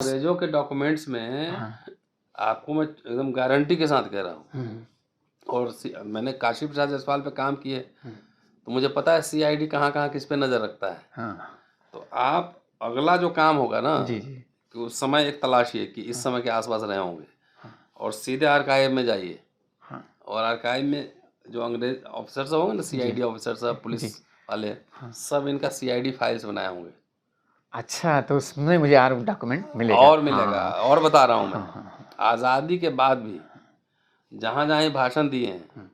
अंग्रेजों के डॉक्यूमेंट्स में हाँ। आपको मैं एकदम गारंटी के साथ कह रहा हूँ, हुँ, और मैंने काशी प्रसाद जायसवाल पे काम किए, हुँ। तो मुझे पता है सीआईडी कहाँ-कहाँ किस पे नज़र रखता है। हाँ। तो आप अगला जो काम होगा ना, जी, जी। कि उस समय एक तलाशिए कि इस हाँ, समय के आस-पास रहे होंगे, हाँ, और सीधे आर्काइव में जाइए, हाँ। और आर्काइव में जो अंग्रेज ऑफिसर सब होंगे ना, जी, सीआईडी ऑफिसर सब, पुलिस जी। वाले, हाँ। सब इनका सीआईडी फाइल्स बनाए होंगे। अच्छा, तो उसमें मुझे और डॉक्यूमेंट मिलेगा। और मिलेगा, हाँ। और बता रहा हूँ मैं, हाँ, हाँ, हाँ। आज़ादी के बाद भी जहाँ-जहाँ ये भाषण दिए हैं, हुँ।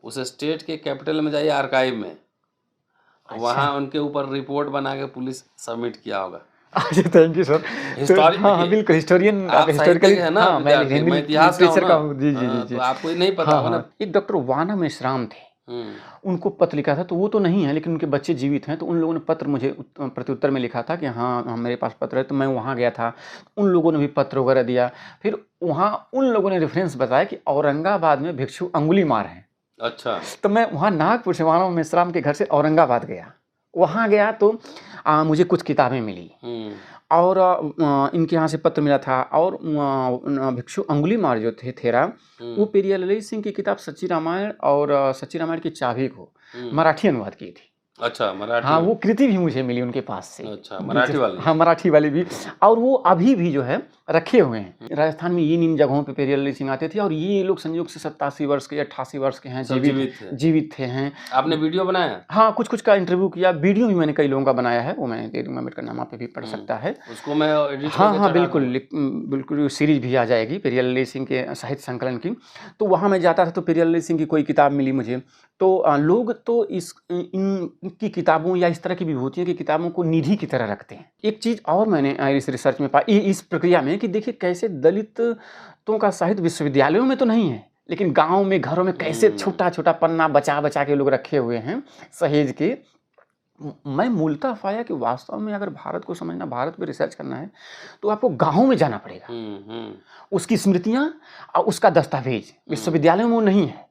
उस स्टेट के कैपिटल में जाइए आर्काइव में, अच्छा। वहाँ उनके ऊपर रिपोर्ट बना के पुलिस सबमिट किया होगा। अच्छा, थैंक यू सर। तो हिस्टोरी हाँ, हाँ, देखिए, बिल्कुल हिस्टोरियन आप आप साहित्य हिस्टोरिकली के हैं ना हाँ, मैं विद्यार्थी, हिंदी मैं इतिहास का हूँ लिटरेचर ना। का हूँ। जी, जी, जी, तो जी। आपको ये नहीं पता हाँ, होगा ना। हाँ। एक डॉक्टर वाना मेश्राम थे। हुँ, उनको पत्र लिखा था, तो वो तो नहीं है, लेकिन उनके बच्चे जीवित हैं, तो उन लोगों ने पत्र मुझे प्रत्युत्तर में लिखा था कि हाँ, हाँ, मेरे पास पत्र है, तो मैं वहाँ गया था। उन लोगों ने भी पत्र वगैरह दिया। फिर वहाँ उन लोगों ने रेफ़रेंस बताया कि औरंगाबाद में भिक्षु अंगुलीमाल हैं। अच्छा। तो मैं वहाँ नागपुर से मानव मेश्राम के घर से औरंगाबाद गया। वहाँ गया तो मुझे कुछ किताबें मिली हुँ, और इनके यहाँ से पत्र मिला था और भिक्षु अंगुलीमाल जो थे थेरा, वो हुँ, पेरिया ललित सिंह की किताब सच्ची रामायण और सच्ची रामायण की चाबी को हुँ। मराठी अनुवाद की थी। अच्छा, मराठी हाँ, में। वो कृति भी मुझे मिली उनके पास से। अच्छा, मराठी दिलचस्प वाली। हाँ, मराठी वाली भी और वो अभी भी जो है रखे हुए हैं। राजस्थान में इन जगहों पे पेरिया ललित सिंह आते थे और ये लोग संयोग से 87 वर्ष के या 88 वर्ष के हैं, सब जीवित थे। जीवित थे हैं। आपने वीडियो बनाया? हाँ, कुछ-कुछ का इंटरव्यू किया, वीडियो भी मैंने कई लोगों का बनाया है, वो मैं दे दूँगा, अम्बेडकरनामा पे भी पढ़ सकता है। उसको मैं एडिट हाँ, करके हाँ, चढ़ा बिल्कुल दूँगा। बिल्कुल सीरीज़ भी आ जाएगी पेरिया ललित सिंह के साहित्य संकलन की। तो वहाँ मैं जाता था तो पेरिया ललित सिंह की कोई किताब मिली मुझे। तो लोग तो इनकी किताबों या इस तरह की विभूतियों की किताबों को निधि की तरह रखते हैं। एक चीज़ और मैंने इस रिसर्च में पाई इस प्रक्रिया में कि देखिए कैसे दलितों का साहित्य विश्वविद्यालयों में तो नहीं है, लेकिन गाँव में, घरों में कैसे हुँ, छोटा-छोटा पन्ना बचा-बचा के लोग रखे हुए हैं, सहेज के। मैं मूलतः पाया कि वास्तव में अगर भारत को समझना, भारत पे रिसर्च करना है, तो आपको गाँव में जाना पड़ेगा। हुँ, हुँ, उसकी स्मृतियाँ और उसका दस्तावेज हुँ, विश्वविद्यालय में वो नहीं है।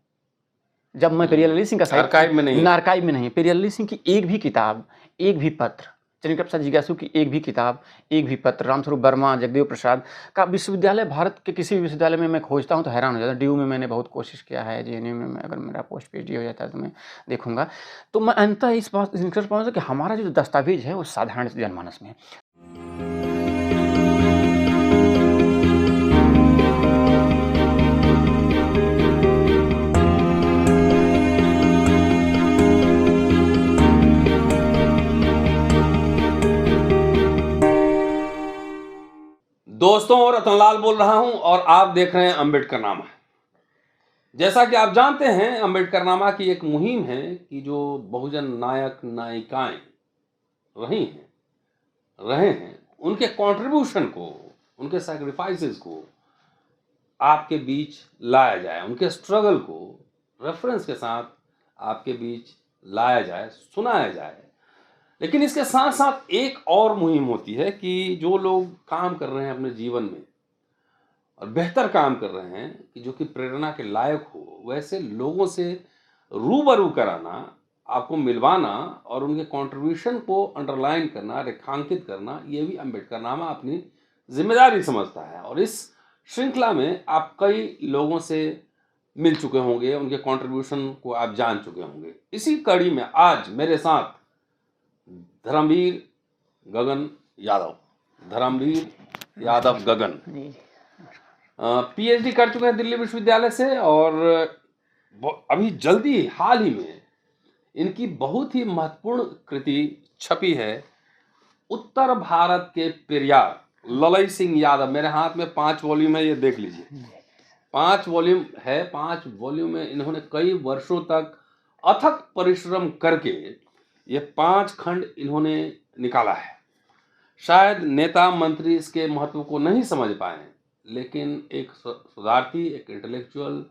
जब मैं पेरिया ललित सिंह का साहित्य आर्काइव में नहीं है। आर्काइव में नहीं, पेरिया ललित सिंह की एक भी किताब, एक भी पत्र, चंद्रिका प्रसाद जिज्ञासु की एक भी किताब, एक भी पत्र, रामस्वरूप वर्मा, जगदेव प्रसाद का विश्वविद्यालय भारत के किसी भी विश्वविद्यालय में मैं खोजता हूँ तो हैरान हो जाता हूँ। डीयू में मैंने बहुत कोशिश किया है, जेएनयू में मैं अगर मेरा पोस्ट पीएचडी हो जाता है तो मैं देखूँगा। तो मैं अंततः इस बात निष्कर्ष पहुँचा कि हमारा जो दस्तावेज है वो साधारण जनमानस में है। दोस्तों, रतनलाल बोल रहा हूँ और आप देख रहे हैं अम्बेडकरनामा। जैसा कि आप जानते हैं, अम्बेडकरनामा की एक मुहिम है कि जो बहुजन नायक नायिकाएं रही हैं, रहे हैं, उनके कंट्रीब्यूशन को, उनके सैक्रिफाइसेस को आपके बीच लाया जाए, उनके स्ट्रगल को रेफरेंस के साथ आपके बीच लाया जाए, सुनाया जाए। लेकिन इसके साथ साथ एक और मुहिम होती है कि जो लोग काम कर रहे हैं अपने जीवन में और बेहतर काम कर रहे हैं, कि जो कि प्रेरणा के लायक हो, वैसे लोगों से रूबरू कराना, आपको मिलवाना और उनके कंट्रीब्यूशन को अंडरलाइन करना, रेखांकित करना, ये भी अम्बेडकरनामा अपनी जिम्मेदारी समझता है। और इस श्रृंखला में आप कई लोगों से मिल चुके होंगे, उनके कंट्रीब्यूशन को आप जान चुके होंगे। इसी कड़ी में आज मेरे साथ धर्मवीर गगन यादव, धर्मवीर यादव गगन जी, पीएचडी कर चुके हैं दिल्ली विश्वविद्यालय से, और अभी जल्दी हाल ही में इनकी बहुत ही महत्वपूर्ण कृति छपी है, उत्तर भारत के पेरियार ललई सिंह यादव। मेरे हाथ में 5 वॉल्यूम है, ये देख लीजिए। 5 वॉल्यूम है। 5 वॉल्यूम में इन्होंने कई वर्षों तक अथक परिश्रम करके ये 5 खंड इन्होंने निकाला है। शायद नेता मंत्री इसके महत्व को नहीं समझ पाए, लेकिन एक शोधार्थी, एक इंटेलेक्चुअल,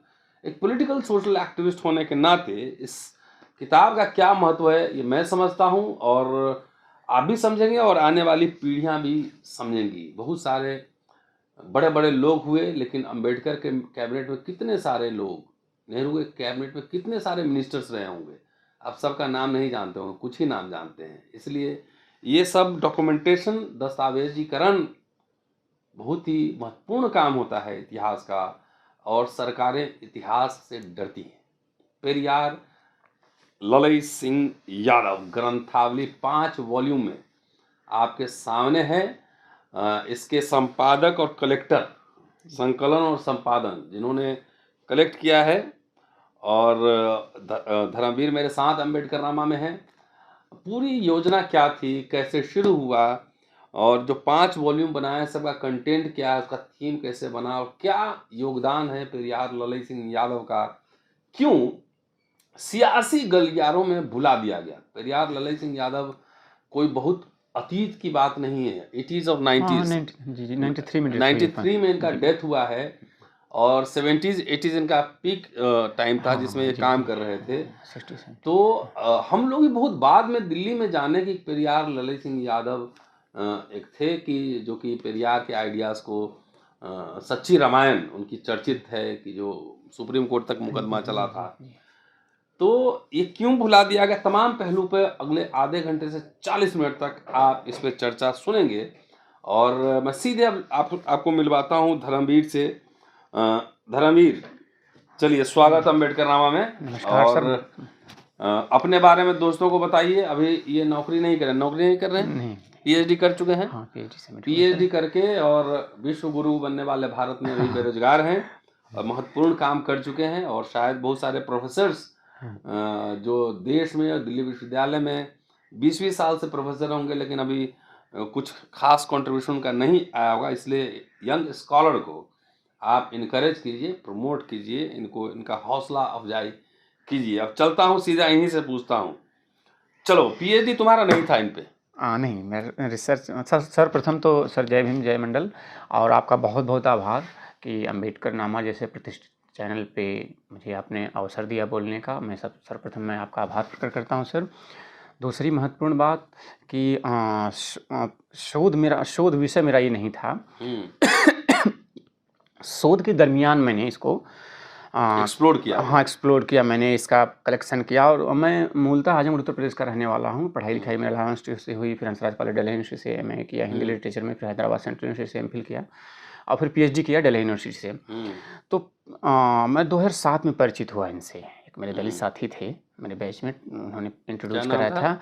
एक पॉलिटिकल सोशल एक्टिविस्ट होने के नाते इस किताब का क्या महत्व है ये मैं समझता हूँ, और आप भी समझेंगे और आने वाली पीढ़ियाँ भी समझेंगी। बहुत सारे बड़े बड़े लोग हुए, लेकिन अंबेडकर के कैबिनेट में कितने सारे लोग, नेहरू के कैबिनेट में कितने सारे मिनिस्टर्स रहे होंगे, आप सबका नाम नहीं जानते होंगे, कुछ ही नाम जानते हैं। इसलिए ये सब डॉक्यूमेंटेशन, दस्तावेजीकरण बहुत ही महत्वपूर्ण काम होता है इतिहास का, और सरकारें इतिहास से डरती हैं। पेरियार ललई सिंह यादव ग्रंथावली 5 वॉल्यूम में आपके सामने है। इसके संपादक और कलेक्टर, संकलन और संपादन जिन्होंने कलेक्ट किया है, और धर्मवीर मेरे साथ अम्बेडकरनामा में है। पूरी योजना क्या थी, कैसे शुरू हुआ, और जो 5 वॉल्यूम बनाया सबका कंटेंट क्या है, उसका थीम कैसे बना, और क्या योगदान है पेरियार ललई सिंह यादव का, क्यों सियासी गलियारों में भुला दिया गया। पेरियार ललई सिंह यादव कोई बहुत अतीत की बात नहीं है, 80s और 90s। 93 में इनका डेथ हुआ है, और 70s 80s इनका पीक टाइम था जिसमें ये काम कर रहे थे। तो हम लोग भी बहुत बाद में दिल्ली में जाने कि पेरियार ललई सिंह यादव एक थे कि जो कि पेरियार के आइडियाज़ को, सच्ची रामायण उनकी चर्चित है कि जो सुप्रीम कोर्ट तक मुकदमा चला था। तो ये क्यों भुला दिया गया, तमाम पहलू पे अगले आधे घंटे से 40 मिनट तक आप इस पे चर्चा सुनेंगे। और मैं सीधे अब आपको मिलवाता हूँ धर्मवीर से। धर्मवीर, चलिए, स्वागत अम्बेडकरनामा में। नमस्कार और सर। अपने बारे में दोस्तों को बताइए। अभी ये नौकरी नहीं कर रहे हैं? नहीं, पीएचडी कर चुके हैं? हाँ, पीएचडी पीएचडी करके और विश्व गुरु बनने वाले भारत में अभी बेरोजगार हैं, और महत्वपूर्ण काम कर चुके हैं। और शायद बहुत सारे प्रोफेसर्स जो देश में और दिल्ली विश्वविद्यालय में 20 साल से प्रोफेसर होंगे, लेकिन अभी कुछ खास कंट्रीब्यूशन का नहीं आया होगा। इसलिए यंग स्कॉलर को आप इनकरेज कीजिए, प्रमोट कीजिए, इनको, इनका हौसला अफजाई कीजिए। अब चलता हूँ सीधा इन्हीं से पूछता हूँ। चलो, पीएचडी तुम्हारा नहीं था इन पे? नहीं, मैं रिसर्च सर प्रथम तो सर जय भीम जय मंडल, और आपका बहुत बहुत आभार कि अम्बेडकरनामा जैसे प्रतिष्ठित चैनल पे मुझे आपने अवसर दिया बोलने का। मैं सर्वप्रथम मैं आपका आभार प्रकट करता हूँ सर। दूसरी महत्वपूर्ण बात कि शोध विषय मेरा ये नहीं था। शोध के दरमियान मैंने इसको एक्सप्लोर किया। हाँ, एक्सप्लोर किया मैंने, इसका कलेक्शन किया। और मैं मूलतः आजमगढ़ उत्तर प्रदेश का रहने वाला हूँ। पढ़ाई लिखाई मेरा इलाहाबाद यूनिवर्सिटी से हुई, फिर हंसराज कॉलेज दिल्ली यूनिवर्सिटी से एमए किया हिंदी लिटरेचर में, फिर हैदराबाद सेंट्रल यूनिवर्सिटी से एमफिल किया, और फिर पीएचडी किया दिल्ली यूनिवर्सिटी से। तो मैं 2007 में परिचित हुआ इनसे। एक मेरे दलित साथी थे, मेरे बैचमेट, उन्होंने इंट्रोड्यूस कराया था।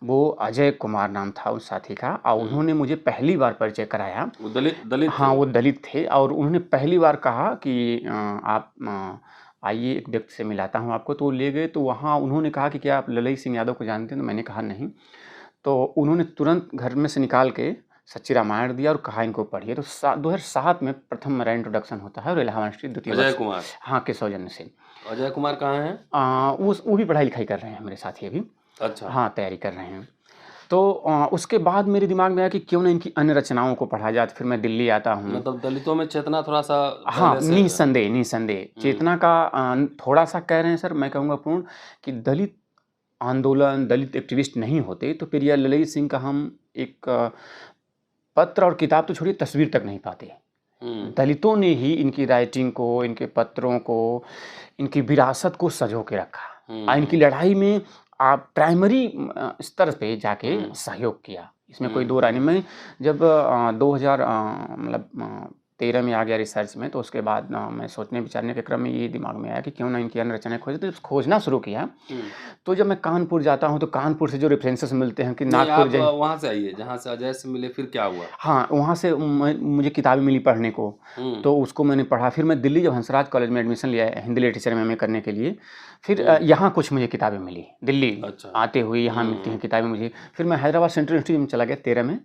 वो अजय कुमार नाम था उस साथी का, और उन्होंने मुझे पहली बार परिचय कराया। वो दलित हाँ, वो दलित थे, और उन्होंने पहली बार कहा कि आप आइए, एक व्यक्ति से मिलाता हूँ आपको। तो वो ले गए, तो वहाँ उन्होंने कहा कि क्या आप ललई सिंह यादव को जानते हैं? तो मैंने कहा नहीं। तो उन्होंने तुरंत घर में से निकाल के सच्ची रामायण दिया और कहा इनको पढ़िए। तो 2007 में प्रथम मेरा इंट्रोडक्शन होता है, और इलाहाबाद यूनिवर्सिटी द्वितीय अजय कुमार, हाँ, के सौजन्य से। अजय कुमार कहाँ हैं? वो भी पढ़ाई लिखाई कर रहे हैं मेरे साथी अभी। अच्छा। हाँ, तैयारी कर रहे हैं। तो उसके बाद मेरे दिमाग में आया कि क्यों ना इनकी अन्य रचनाओं को पढ़ा जाए। तो फिर मैं दिल्ली आता हूँ। मतलब दलितों में चेतना थोड़ा सा, हाँ, निसंदेह चेतना का थोड़ा सा कह रहे हैं सर, मैं कहूँगा पूर्ण, कि दलित आंदोलन, दलित एक्टिविस्ट नहीं होते तो पेरियार ललई सिंह का हम एक पत्र और किताब तो छोड़िए, तस्वीर तक नहीं पाते। दलितों ने ही इनकी राइटिंग को, इनके पत्रों को, इनकी विरासत को संजो के रखा, इनकी लड़ाई में आप प्राइमरी स्तर पे जाके सहयोग किया। इसमें कोई दो राय नहीं। मैं जब 2013 में आ गया रिसर्च में, तो उसके बाद मैं सोचने विचारने के क्रम में ये दिमाग में आया कि क्यों ना इनकी अन्य रचनाएं खोजे। तो खोजना शुरू किया। तो जब मैं कानपुर जाता हूँ, तो कानपुर से जो रेफरेंसेस मिलते हैं कि नागपुर, वहाँ से आइए जहाँ से अजय से मिले, फिर क्या हुआ? हाँ, वहाँ से मुझे किताबें मिली पढ़ने को, तो उसको मैंने पढ़ा। फिर मैं दिल्ली जब हंसराज कॉलेज में एडमिशन लिया हिंदी लिटरेचर में करने के लिए, फिर यहाँ कुछ मुझे किताबें मिली दिल्ली। अच्छा। आते हुए यहाँ मिलती हैं किताबें मुझे। फिर मैं हैदराबाद सेंट्रल यूनिवर्सिटी में चला गया 13 में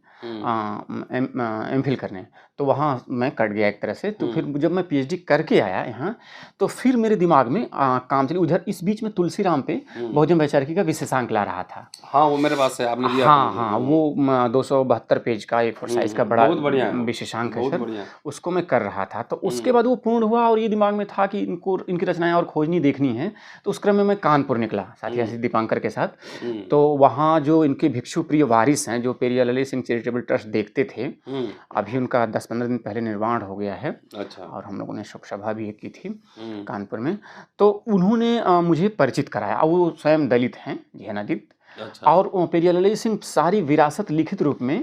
एमफिल करने। तो वहाँ मैं कट गया एक तरह से। तो फिर जब मैं पीएचडी करके आया यहाँ, तो फिर मेरे दिमाग में काम चली। उधर इस बीच में तुलसीराम पे बहुजन वैचारिकी का विशेषांक ला रहा था। हाँ, वो मेरे पास है, आपने दिया। हाँ, वो 272 पेज का A4 साइज का बड़ा विशेषांक है सर, उसको मैं कर रहा था। तो उसके बाद वो पूर्ण हुआ, और ये दिमाग में था कि इनकी रचनाएं और खोजनी देखनी है। तो उस क्रम में मैं कानपुर निकला साथी दीपांकर के साथ। तो वहाँ जो इनके भिक्षु प्रिय वारिस हैं, जो पेरियार ललई सिंह चैरिटेबल ट्रस्ट देखते थे, अभी उनका 10-15 दिन पहले निर्माण हो गया है। अच्छा। और हम लोगों ने शोक सभा भी की थी कानपुर में। तो उन्होंने मुझे परिचित कराया। वो स्वयं दलित हैं, जैनादित्य। अच्छा। और पेरियार लली सिंह सारी विरासत लिखित रूप में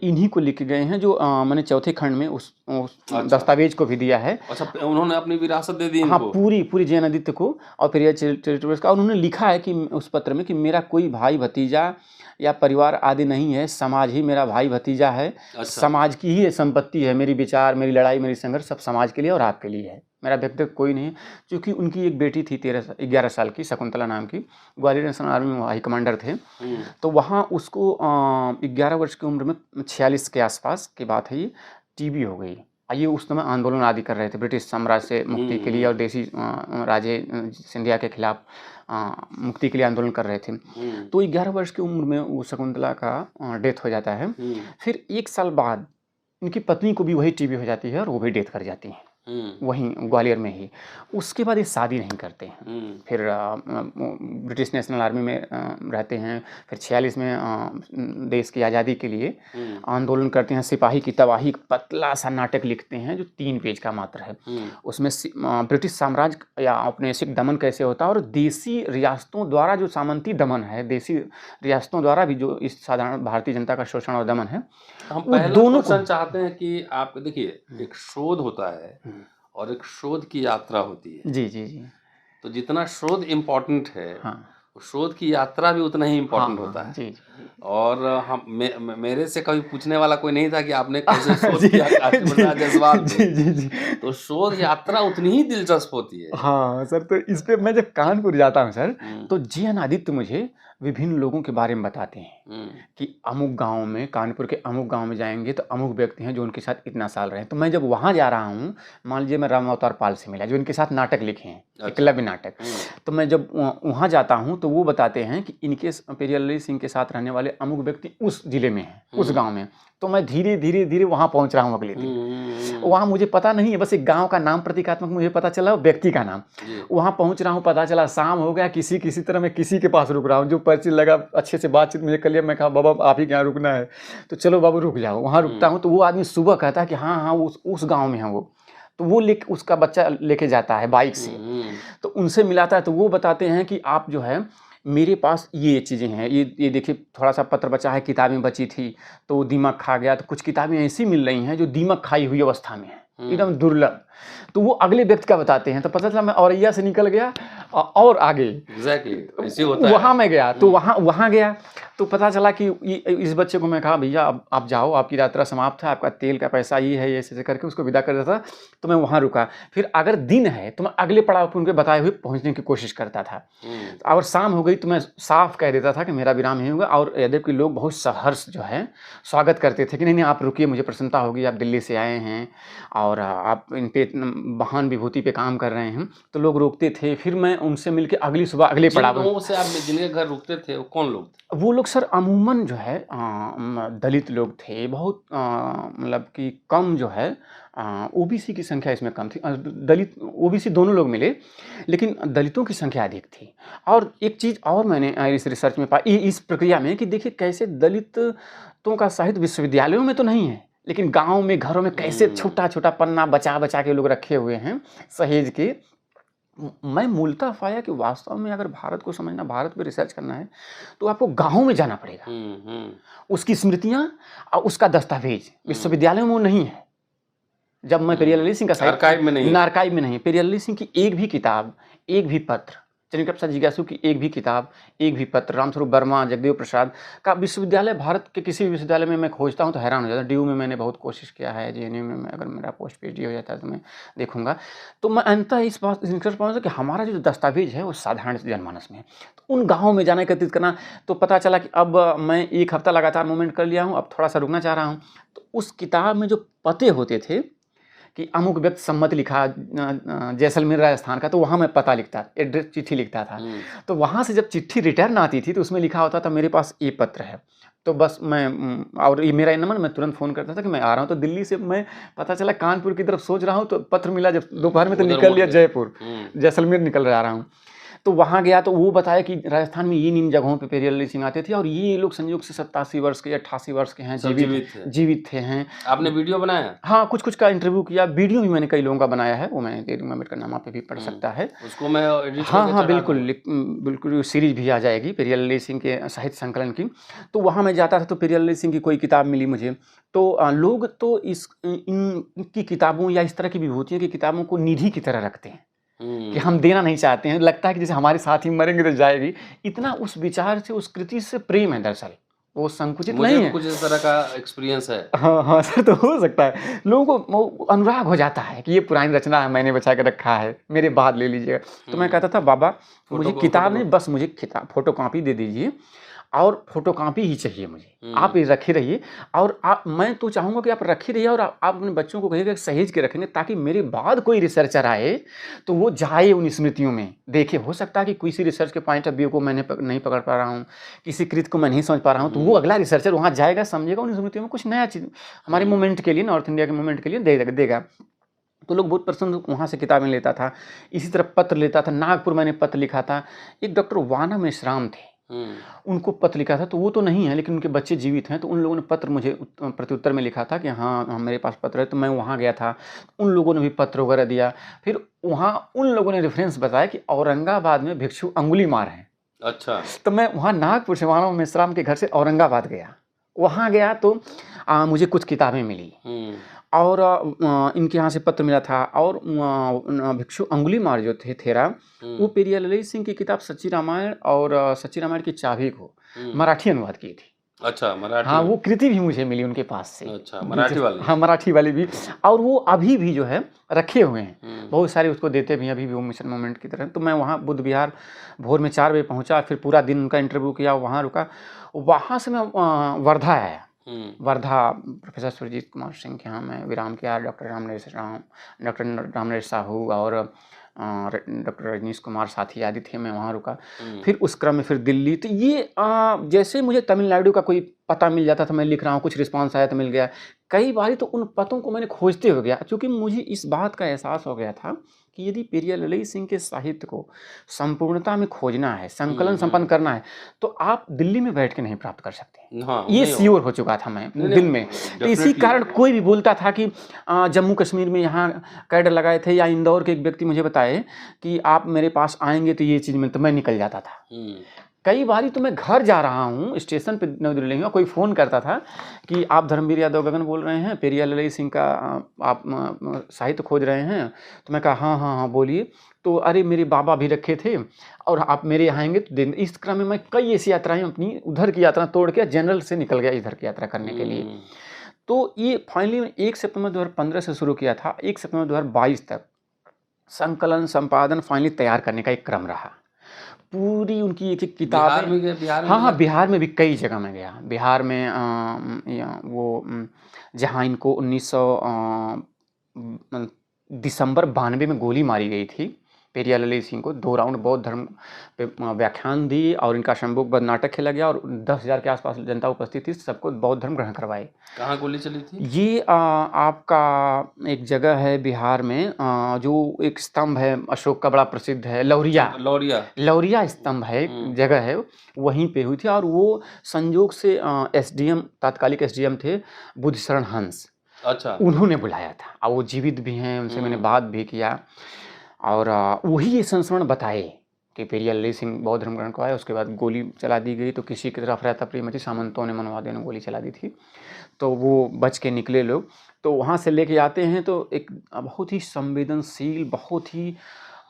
इन्हीं को लिख गए हैं, जो मैंने चौथे खंड में उस अच्छा। दस्तावेज को भी दिया है। अच्छा, उन्होंने अपनी विरासत दे दी हाँ, इनको। पूरी जैनादित्य को और पेरियार चैरिटेबल का। और उन्होंने लिखा है कि उस पत्र में कि मेरा कोई भाई भतीजा या परिवार आदि नहीं है, समाज ही मेरा भाई भतीजा है। अच्छा। समाज की ही ये संपत्ति है, मेरी विचार, मेरी लड़ाई, मेरी संघर्ष सब समाज के लिए और आपके लिए है, मेरा व्यक्तिगत कोई नहीं है। क्योंकि उनकी एक बेटी थी 11 साल की, शकुंतला नाम की, ग्वालियर नेशनल आर्मी में हाई कमांडर थे। तो वहाँ उसको 11 वर्ष की उम्र में 46 के आसपास की बात है, ये टीबी हो गई। ये उस समय आंदोलन आदि कर रहे थे ब्रिटिश साम्राज्य से मुक्ति के लिए और देसी राजे सिंधिया के खिलाफ मुक्ति के लिए आंदोलन कर रहे थे। तो 11 वर्ष की उम्र में वो शकुंतला का डेथ हो जाता है। फिर 1 साल बाद इनकी पत्नी को भी वही टीबी हो जाती है और वो भी डेथ कर जाती है वहीं ग्वालियर में ही। उसके बाद ये शादी नहीं करते हैं। फिर ब्रिटिश नेशनल आर्मी में रहते हैं। फिर 46 में देश की आज़ादी के लिए आंदोलन करते हैं। सिपाही की तबाही, पतला सा नाटक लिखते हैं जो 3 पेज का मात्र है। उसमें ब्रिटिश साम्राज्य या औपनिवेशिक दमन कैसे होता है और देसी रियासतों द्वारा जो सामंती दमन है, देसी रियासतों द्वारा भी जो इस साधारण भारतीय जनता का शोषण और दमन है, हम पहला क्वेश्चन चाहते हैं कि आप देखिए, एक शोध होता है और एक शोध की यात्रा होती है। जी जी जी। तो जितना शोध इम्पोर्टेंट है, हाँ, शोध की यात्रा भी उतना ही इम्पोर्टेंट हाँ, होता है। जी, और हम मेरे से कभी पूछने वाला कोई नहीं था कि आपने कैसे शोध किया, काशी प्रसाद जायसवाल जी जी जी। तो शोध यात्रा उतनी ही दिलचस्प होती है। हाँ सर, तो इस पे मैं जब कानपुर जाता हूँ सर, तो जी.एन. आदित्य मुझे विभिन्न लोगों के बारे में बताते हैं कि अमुक गांव में, कानपुर के अमुक गांव में जाएंगे तो अमुक व्यक्ति हैं जो उनके साथ इतना साल रहे। तो मैं जब वहाँ जा रहा हूँ, मान लीजिए मैं राम अवतार पाल से मिला जो इनके साथ नाटक लिखे हैं, एकलव्य नाटक। तो मैं जब वहाँ जाता हूँ तो वो बताते हैं कि इनके पेरियार लली सिंह के साथ रहने वाले अमुक व्यक्ति उस जिले में हैं, उस गाँव में। तो मैं धीरे धीरे वहाँ पहुँच रहा हूँ अगले दिन। वहाँ मुझे पता नहीं है, बस एक गांव का नाम प्रतीकात्मक मुझे पता चला, व्यक्ति का नाम। वहाँ पहुँच रहा हूँ, पता चला शाम हो गया, किसी तरह मैं किसी के पास रुक रहा हूँ। जो पर्ची लगा, अच्छे से बातचीत मुझे कर लिया। मैं कहा बाबा आप ही के यहाँ रुकना है, तो चलो बाबू रुक जाओ। वहाँ रुकता हूँ तो वो आदमी सुबह कहता है कि हाँ उस गाँव में है वो। तो वो उसका बच्चा लेके जाता है बाइक से, तो उनसे मिलाता है। तो वो बताते हैं कि आप जो है, मेरे पास ये चीज़ें हैं, ये देखिए थोड़ा सा पत्र बचा है, किताबें बची थी तो दीमक खा गया। तो कुछ किताबें ऐसी मिल रही हैं जो दीमक खाई हुई अवस्था में है, एकदम दुर्लभ। तो वो अगले व्यक्ति का बताते हैं। तो पता चला मैं औरैया से निकल गया और आगे एग्जैक्टली ऐसे होता है। वहाँ मैं गया तो वहाँ गया तो पता चला कि इस बच्चे को मैं कहा भैया आप जाओ, आपकी यात्रा समाप्त है, आपका तेल का पैसा ये है, ऐसे करके उसको विदा कर देता। तो मैं वहाँ रुका। फिर अगर दिन है तो मैं अगले पड़ाव पर उनके बताए हुए पहुँचने की कोशिश करता था। और शाम हो गई तो मैं साफ कह देता था कि मेरा विराम यहीं होगा। और यद्यप के लोग बहुत सहर्ष जो है स्वागत करते थे कि नहीं आप रुकिए, मुझे प्रसन्नता होगी, आप दिल्ली से आए हैं और आप इन पे महान विभूति पे काम कर रहे हैं। तो लोग रोकते थे। फिर मैं उनसे मिलकर अगली सुबह अगले पड़ाव से आप जिनके घर रुकते थे वो कौन लोग थे? वो लोग सर अमूमन जो है दलित लोग थे, बहुत मतलब कि कम जो है ओबीसी की संख्या इसमें कम थी। दलित ओबीसी दोनों लोग मिले, लेकिन दलितों की संख्या अधिक थी। और एक चीज़ और मैंने इस रिसर्च में पाई इस प्रक्रिया में कि देखिए कैसे दलितों का साहित्य विश्वविद्यालयों में तो नहीं है, लेकिन गाँव में घरों में कैसे छोटा छोटा पन्ना बचा के लोग रखे हुए हैं सहेज के। मैं मूलतः पाया कि वास्तव में अगर भारत को समझना, भारत पे रिसर्च करना है तो आपको गाँव में जाना पड़ेगा। उसकी स्मृतियाँ और उसका दस्तावेज विश्वविद्यालयों में वो नहीं है। जब मैं पेरियार लली सिंह का साहित्य आर्काइव में नहीं, पेरियार लली सिंह की एक भी किताब, एक भी पत्र, चंद्रिका प्रसाद जिज्ञासु की एक भी किताब, एक भी पत्र, रामस्वरूप वर्मा, जगदेव प्रसाद का विश्वविद्यालय, भारत के किसी भी विश्वविद्यालय में मैं खोजता हूँ तो हैरान हो जाता हूँ। डीयू में मैंने बहुत कोशिश किया है, जेएनयू में अगर मेरा पोस्ट पीएचडी हो जाता है तो मैं देखूंगा। तो मैं अंततः इस बात निष्कर्ष पाऊंगा कि हमारा जो दस्तावेज है वो साधारण जनमानस में है। तो उन गाँवों में जाना, एकत्रित करना। तो पता चला कि अब मैं 1 हफ्ता लगातार मूवमेंट कर लिया हूँ, अब थोड़ा सा रुकना चाह रहा हूँ। तो उस किताब में जो पते होते थे कि अमुक व्यक्ति सम्मति लिखा जैसलमेर राजस्थान का, तो वहाँ मैं पता लिखता, एड्रेस चिट्ठी लिखता था। तो वहाँ से जब चिट्ठी रिटर्न आती थी तो उसमें लिखा होता था मेरे पास ये पत्र है। तो बस मैं और ये मेरा नंबर, मैं तुरंत फ़ोन करता था कि मैं आ रहा हूँ। तो दिल्ली से मैं पता चला कानपुर की तरफ सोच रहा हूँ तो पत्र मिला, जब दोपहर में तो निकल लिया जयपुर, जैसलमेर निकल जा रहा हूँ। तो वहाँ गया तो वो बताया कि राजस्थान में इन जगहों पे पेरियल ललित सिंह आते थे और ये लोग संयोग से 87 वर्ष के 88 वर्ष के हैं, सब जीवित थे हैं। आपने वीडियो बनाया? हाँ, कुछ का इंटरव्यू किया, वीडियो भी मैंने कई लोगों का बनाया है, वो मैंने दे दूंगा, अम्बेडकरनामा पे भी पढ़ सकता है उसको मैं एडिट हाँ करके हाँ चढ़ा बिल्कुल दूंगा। बिल्कुल सीरीज भी आ जाएगी पेरियल ललित सिंह के साहित्य संकलन की। तो वहाँ मैं जाता था तो पेरियल ललित सिंह की कोई किताब मिली मुझे, तो लोग तो इनकी किताबों या इस तरह की विभूतियों की किताबों को निधि की तरह रखते हैं कि हम देना नहीं चाहते हैं, लगता है कि जैसे हमारे साथ ही मरेंगे तो जाएगी। इतना उस विचार से, उस कृति से प्रेम है, दरअसल वो संकुचित मुझे नहीं भी है। कुछ इस तरह का एक्सपीरियंस है। हाँ हाँ सर, तो हो सकता है लोगों को वो अनुराग हो जाता है कि ये पुरानी रचना है, मैंने बचा के रखा है, मेरे बाद ले लीजिएगा। तो मैं कहता था बाबा मुझे किताब नहीं, बस मुझे किताब फोटो कॉपी दे दीजिए और फोटो कॉपी ही चाहिए मुझे, आप ये रखे रहिए। और मैं तो चाहूँगा कि आप रखे रहिए और आप अपने बच्चों को कहिएगा सहेज के रखेंगे, ताकि मेरे बाद कोई रिसर्चर आए तो वो जाए उन स्मृतियों में देखे। हो सकता है कि किसी रिसर्च के पॉइंट ऑफ व्यू को मैंने नहीं पकड़ पा रहा हूँ, किसी कृत को मैं नहीं समझ पा रहा हूँ, तो वो अगला रिसर्चर वहाँ जाएगा, समझेगा, उन स्मृतियों में कुछ नया चीज़ हमारे मूवमेंट के लिए, नॉर्थ इंडिया के मूवमेंट के लिए देगा। तो लोग बहुत प्रसन्न वहाँ से किताबें लेता था। इसी तरह पत्र लेता था, नागपुर मैंने पत्र लिखा था, एक डॉक्टर वाना मेश्राम थे, उनको पत्र लिखा था, तो वो तो नहीं है लेकिन उनके बच्चे जीवित हैं, तो उन लोगों ने पत्र मुझे प्रत्युत्तर में लिखा था कि हाँ मेरे पास पत्र है। तो मैं वहाँ गया था, उन लोगों ने भी पत्र वगैरह दिया। फिर वहाँ उन लोगों ने रेफरेंस बताया कि औरंगाबाद में भिक्षु अंगुलीमाल हैं। अच्छा। तो मैं वहाँ नागपुर से वाना मेश्राम के घर से औरंगाबाद गया, वहाँ गया तो मुझे कुछ किताबें मिली और इनके यहाँ से पत्र मिला था। और भिक्षु अंगुलीमाल जो थे थेरा, वो पेरियल ललित सिंह की किताब सच्ची रामायण और सच्ची रामायण की चाबी को मराठी अनुवाद की थी। अच्छा, मराठी। हाँ, वो कृति भी मुझे मिली उनके पास से। अच्छा, मराठी वाली। हाँ, मराठी वाली भी, और वो अभी भी जो है रखे हुए हैं, बहुत सारे उसको देते भी अभी भी, वो मिशन मोमेंट की तरह। तो मैं वहाँ बुद्ध विहार भोर में 4 बजे पहुँचा, फिर पूरा दिन उनका इंटरव्यू किया, वहाँ रुका। वहाँ से मैं वर्धा आया। वर्धा प्रोफेसर सुरजीत कुमार सिंह के यहाँ मैं विराम किया, डॉक्टर रामनरेश साहू और डॉक्टर रजनीश कुमार साथी आदि थे, मैं वहाँ रुका। फिर उस क्रम में फिर दिल्ली। तो ये जैसे मुझे तमिलनाडु का कोई पता मिल जाता था, मैं लिख रहा हूँ, कुछ रिस्पांस आया तो मिल गया। कई बार तो उन पतों को मैंने खोजते हो गया, क्योंकि मुझे इस बात का एहसास हो गया था कि यदि पेरियल ललित सिंह के साहित्य को संपूर्णता में खोजना है, संकलन संपन्न करना है, तो आप दिल्ली में बैठ के नहीं प्राप्त कर सकते। हाँ, ये श्योर हो चुका था मैं दिल में। तो इसी कारण कोई भी बोलता था कि जम्मू कश्मीर में यहाँ कैडर लगाए थे, या इंदौर के एक व्यक्ति मुझे बताए कि आप मेरे पास आएंगे तो ये चीज़ मिलती, तो मैं निकल जाता था। कई बारी तो मैं घर जा रहा हूँ, स्टेशन पे नई दिल्ली में कोई फ़ोन करता था कि आप धर्मवीर यादव गगन बोल रहे हैं, पेरियल ललित सिंह का आप साहित्य खोज रहे हैं? तो मैं कहा हाँ बोलिए। तो अरे मेरे बाबा भी रखे थे और आप मेरे यहाँ आएंगे तो दिन। इस क्रम में मैं कई ऐसी यात्राएं अपनी उधर की यात्रा तोड़ के जनरल से निकल गया इधर की यात्रा करने के लिए। तो ये फाइनली 1 सितंबर 2015 से शुरू किया था, 1 सितंबर 2022 तक संकलन संपादन फाइनली तैयार करने का एक क्रम रहा। पूरी उनकी एक किताबें। हाँ, बिहार में भी कई जगह में गया। बिहार में जहाँ इनको 1900 दिसंबर 92 में गोली मारी गई थी पेरियल ललित सिंह को। 2 राउंड बौद्ध धर्म पे व्याख्यान दी और इनका शंभुकबद्ध नाटक खेला गया और 10,000 के आसपास जनता उपस्थित थी, सबको बौद्ध धर्म ग्रहण करवाए। कहाँ गोली चली थी? ये आपका एक जगह है बिहार में, जो एक स्तंभ है अशोक का बड़ा प्रसिद्ध है, लौरिया स्तंभ है, एक जगह है, वहीं पे हुई थी। और वो संयोग से SDM, तात्कालिक SDM थे बुद्ध शरण हंस। अच्छा। उन्होंने बुलाया था और वो जीवित भी हैं, उनसे मैंने बात भी किया और वही ये संस्मरण बताए कि पेरियल ललित सिंह बौद्ध धर्म ग्रहण को आए। उसके बाद गोली चला दी गई, तो किसी की तरफ अफरा-तफरी मची, सामंतों ने, मनवादियों ने गोली चला दी थी, तो वो बच के निकले लोग। तो वहाँ से लेके आते हैं तो एक बहुत ही संवेदनशील, बहुत ही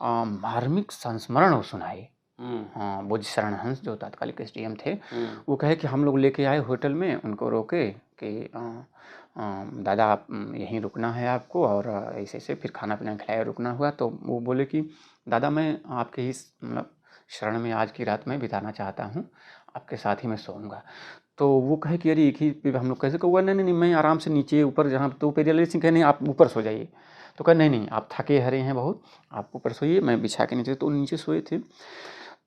मार्मिक संस्मरण वो सुनाए। हाँ, बुद्ध शरण हंस जो तात्कालिक SDM थे, वो कहे कि हम लोग लेके आए होटल में, उनको रोके कि दादा आप यहीं रुकना है आपको, और ऐसे फिर खाना पीना खिलाया, रुकना हुआ। तो वो बोले कि दादा मैं आपके ही मतलब शरण में आज की रात में बिताना चाहता हूँ, आपके साथ ही मैं सोऊंगा। तो वो कहे कि अरे एक ही पे हम लोग कैसे? कहूँगा नहीं मैं आराम से नीचे ऊपर जहाँ। तो पेरियल ललित सिंह कहे नहीं आप ऊपर सो जाइए। तो कहे नहीं आप थके हरे हैं बहुत, आप ऊपर सोइए, मैं बिछा के नीचे। तो नीचे सोए थे।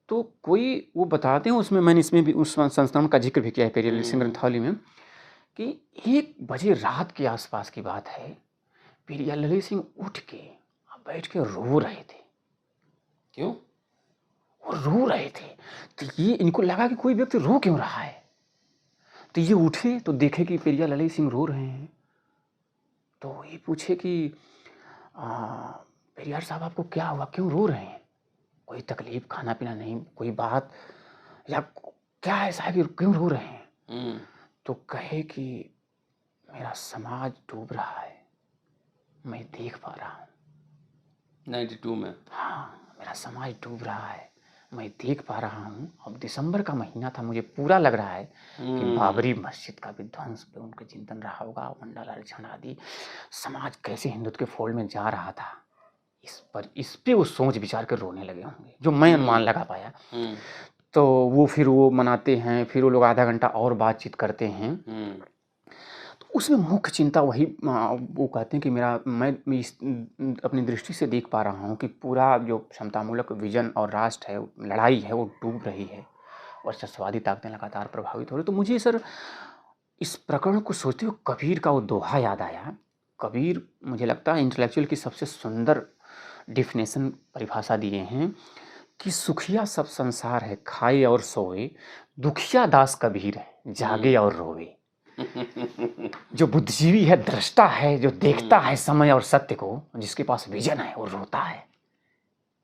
तो कोई वो बताते हैं उसमें, मैंने इसमें भी उस संस्थान का जिक्र भी किया है पेरियल ललित सिंह ग्रंथावली में, कि 1 बजे रात के आसपास की बात है, पेरियल ललित सिंह उठ के बैठ के रो रहे थे। क्यों? और रो रहे थे। तो ये इनको लगा कि कोई व्यक्ति रो क्यों रहा है। तो ये उठे तो देखे कि पेरिया ललित सिंह रो रहे हैं। तो ये पूछे कि पेरियार साहब आपको क्या हुआ, क्यों रो रहे हैं? कोई तकलीफ, खाना पीना नहीं, कोई बात, या क्या ऐसा है कि क्यों रो रहे हैं? तो कहे कि मेरा समाज डूब रहा है, मैं देख पा रहा हूँ। 92 में? हाँ, मेरा समाज डूब रहा है, मैं देख पा रहा हूँ। अब दिसंबर का महीना था, मुझे पूरा लग रहा है कि बाबरी मस्जिद का विध्वंस पे उनका चिंतन रहा होगा, मंडलार्चन आदि, समाज कैसे हिंदुत्व के फोल्ड में जा रहा था, इस पे वो सोच विचार कर रोने लगे होंगे, जो मैं अनुमान लगा पाया। तो वो फिर वो मनाते हैं, फिर वो लोग आधा घंटा और बातचीत करते हैं। तो उसमें मुख्य चिंता वही, वो कहते हैं कि मैं अपनी दृष्टि से देख पा रहा हूँ कि पूरा जो क्षमतामूलक विजन और राष्ट्र है, लड़ाई है, वो डूब रही है और वर्चस्ववादी ताकतें लगातार प्रभावित हो रही। तो मुझे सर इस प्रकरण को सोचते हुए कबीर का वो दोहा याद आया। कबीर मुझे लगता है इंटेलेक्चुअल की सबसे सुंदर डिफिनेशन, परिभाषा दिए हैं कि सुखिया सब संसार है, खाए और सोए, दुखिया दास कबीर है, जागे और रोवे। जो बुद्धिजीवी है, दृष्टा है, जो देखता है समय और सत्य को, जिसके पास विजन है, वो रोता है।